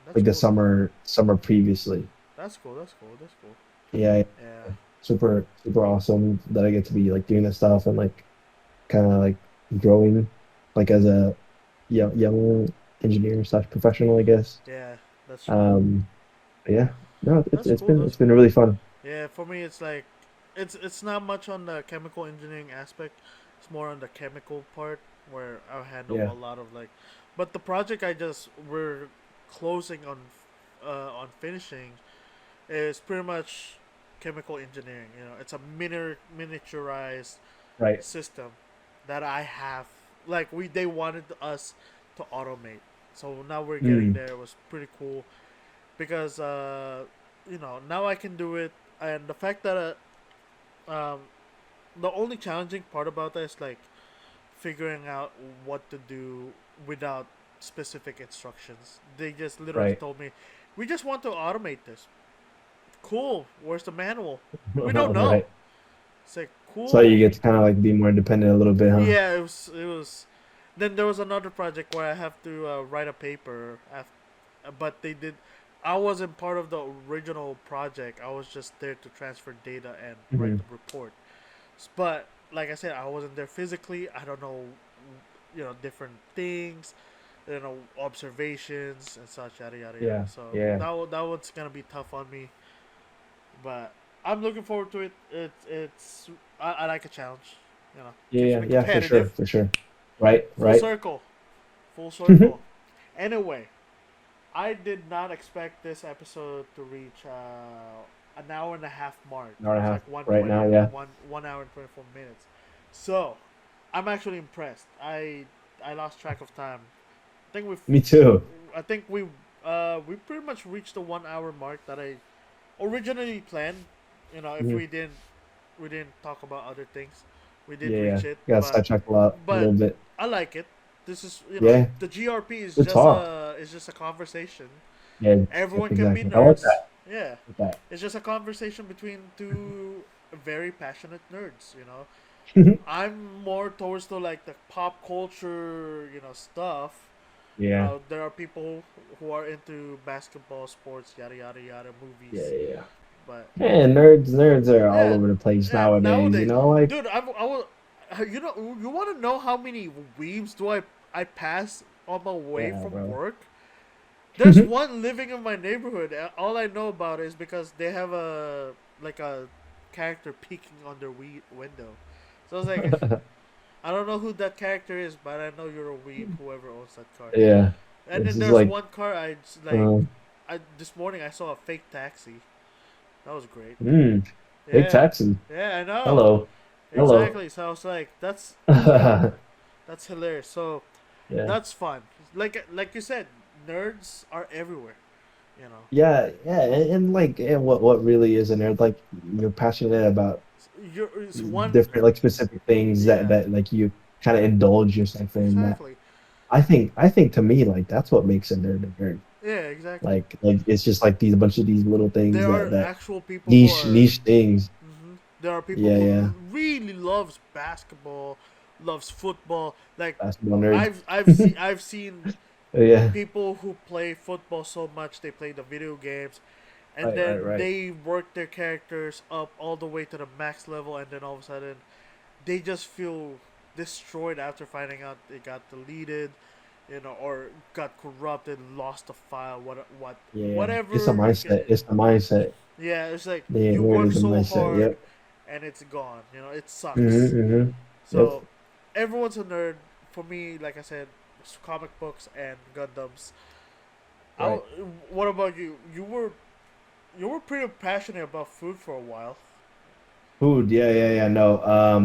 that's like the cool though. summer previously. That's cool. That's cool. That's cool. Yeah, Yeah. super awesome that I get to be like doing this stuff and like kind of like growing like as a young engineer slash professional, I guess. Yeah, that's true. Um, but yeah, no, That's cool. it's That's been cool. really fun. Yeah, for me, it's like, it's not much on the chemical engineering aspect. It's more on the chemical part where I handle Yeah, a lot of like, but the project we're closing on finishing is pretty much chemical engineering. You know, it's a miniaturized right. system that I have. Like they wanted us to automate, so now we're getting Mm, there. It was pretty cool because now I can do it, and the fact that the only challenging part about that is like figuring out what to do without specific instructions. They just literally right. told me, "We just want to automate this." Cool. Where's the manual? We don't know. Right. It's like So you cool. get to kind of like be more independent a little bit, huh? Yeah, it was. It was. Then there was another project where I have to write a paper, but they did. I wasn't part of the original project. I was just there to transfer data and write Hmm. the report. But like I said, I wasn't there physically. I don't know, different things, observations and such, yada yada yada. Yeah, So yeah, that one's gonna be tough on me, but I'm looking forward to it. I like a challenge. yeah, Keeps yeah, me yeah, for sure, competitive. for sure. Right, Full right. circle, full circle. Anyway, I did not expect this episode to reach an hour and a half mark. Hour and a It's half like right 120 now, yeah. 1 hour and 24 minutes. So, I'm actually impressed. I lost track of time. I think we've Me too. I think we pretty much reached the 1 hour mark that I originally planned. If Mhm. we didn't talk about other things, we did Yeah, yeah. reach it. Got But sidetracked a little but bit. I like it. This is Yeah, the GRP is good just talk. a conversation. Yeah, yep, Everyone can be exactly. I like nerds. Yeah, that. it's just a conversation between two very passionate nerds. That. I'm more towards the pop culture, stuff. Yeah, There are people who are into basketball, sports, yada yada yada, yeah, movies. yeah, yeah. But Man, nerds are all yeah, over the place yeah. nowadays. You Nowadays, know, like dude, I will. You want to know how many weebs do I pass on my way yeah, from bro. work? There's one living in my neighborhood. All I know about it is because they have a character peeking on their window. So I was like, I don't know who that character is, but I know you're a weeb. Whoever owns that car. Yeah, And it's then just there's like one car I just, like. uh, This morning I saw a fake taxi. That was great. Mm, big Yeah, taxi. yeah, I know. Hello. Hello. Exactly. So I was like, Yeah. that's hilarious. So that's fun. Like you said, nerds are everywhere. You know, Yeah, yeah, and like, and what really is in there? Like, you're passionate about it's one. different, like, specific things Yeah, that like you kind of indulge yourself in. That exactly. I think to me, like, that's what makes a nerd. Yeah, exactly. Like it's just like these a bunch of these little things There are that actual people who are. niche things. There are people Yeah, who yeah. really loves basketball, loves football. Like Basketball nerds. I've seen Yeah. people who play football so much they play the video games, and Right, right, then right. they work their characters up all the way to the max level, and then all of a sudden they just feel destroyed after finding out they got deleted, or got corrupted, lost a file, Yeah. It's a whatever you can. mindset. It's the mindset. Yeah, it's like Yeah, you nerd work is a so mindset. hard, Yep. and it's gone. It sucks. Mm-hmm, mm-hmm. Yep. So everyone's a nerd. For me, like I said, it's comic books and Gundams. Right. What about you? You were pretty passionate about food for a while. Food, yeah, yeah, yeah. No,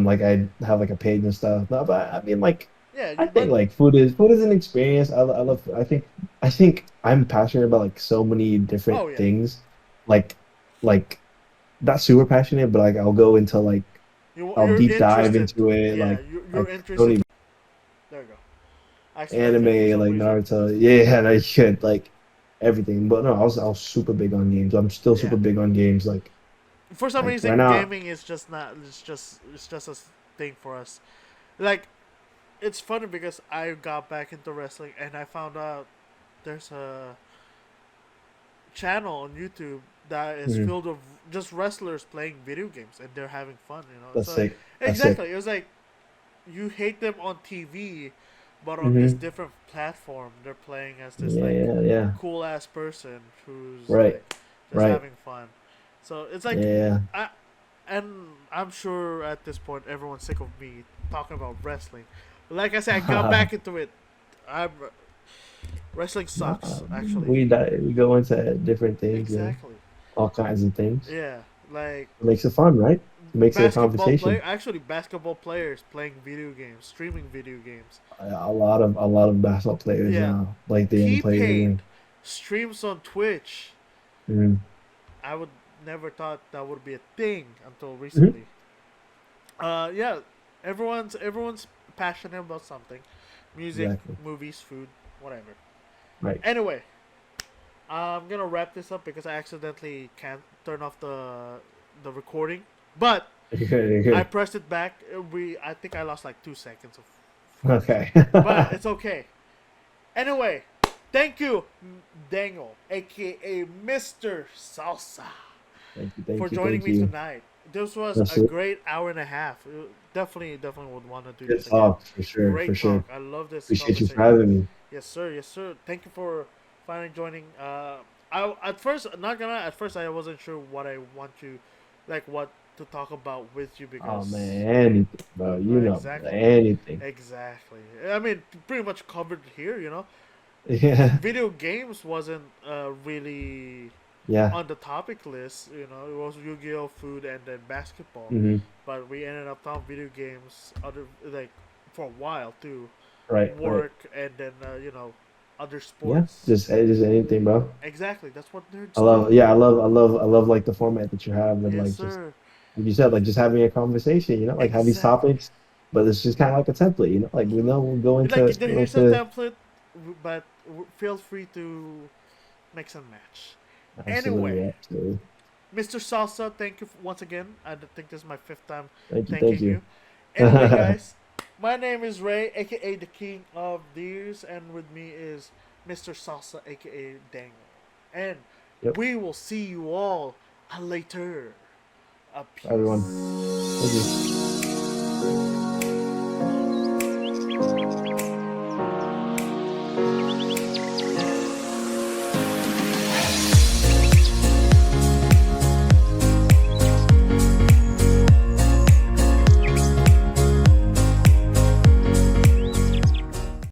like I have like a page and stuff. No, but I mean, like, Yeah, I you think but like food is an experience. I love. I think I'm passionate about like so many different oh yeah, things. Like, like not super passionate, but like I'll go into like I'll you're deep dive interested. into it. Yeah, you're Like interested. totally There you go. I accidentally for anime, some like reason. Naruto. Yeah, and I should like everything. But no, I was super big on games. I'm still Yeah, super big on games. for some Like right reason, now. gaming is just not. It's just a thing for us. Like it's funny because I got back into wrestling and I found out there's a channel on YouTube that is Mhm. filled with just wrestlers playing video games and they're having fun. That's So sick. That's sick. exactly, it was like you hate them on TV, but on this Hmm. different platform, they're playing as this Yeah, like yeah, yeah. cool ass person who's Right, like just right. having fun. So it's like Yeah. I and I'm sure at this point everyone's sick of me talking about wrestling. But like I said, I got back into it. I'm Wrestling sucks, actually. We go into different things, Exactly. all kinds of things. Yeah, like It makes it fun, right? It makes it a conversation. basketball players playing video games, streaming video games. A lot of basketball players Yeah, now, like they don't T play the Pain game. streams on Twitch. Mm-hmm. I would never thought that would be a thing until Hmm. recently. Yeah, everyone's passionate about something, music, Exactly. movies, food, whatever. Right. Anyway, I'm gonna wrap this up because I accidentally can't turn off the recording, but You're good. You're I good. pressed it back. I think I lost like 2 seconds of footage, Okay. but it's okay. Anyway, thank you, Daniel, aka Mr. Salsa, Thank you. for Thank you. joining Thank me you. tonight. This was a Absolutely. great hour and a half. Definitely would want to do Good this again. talk for sure. For Great sure. talk. I love this Appreciate you for conversation. having me. Yes, sir. Yes, sir. Thank you for finally joining. I at first, not gonna. At first, I wasn't sure what I want to, like, what to talk about with you Oh because man, anything, bro. You know, exactly, anything. exactly. I mean, pretty much covered here. Yeah. Video games wasn't really Yeah. on the topic list. It was Yu-Gi-Oh, food, and then basketball. Hmm. But we ended up talking video games, other like for a while too, Right. Right. work, and then other Yeah. sports. Just anything, bro. Exactly, that's what I nerds love, do. yeah, I love like the format that you have and Yes, like just sir. like you said, like just having a conversation, like have these Exactly. topics, but it's just kind of like a template, like we Mm-hmm. know we'll go Like into here's a template, but feel free to mix and match. Anyway, absolutely, absolutely. Mr. Salsa, thank you once again. I think this is my fifth time Thank thanking you. you. Anyway, guys, my name is Ray, aka the King of Deers, and with me is Mr. Salsa, aka Daniel. And Yep, we will see you all later. A everyone. Thank you. peace.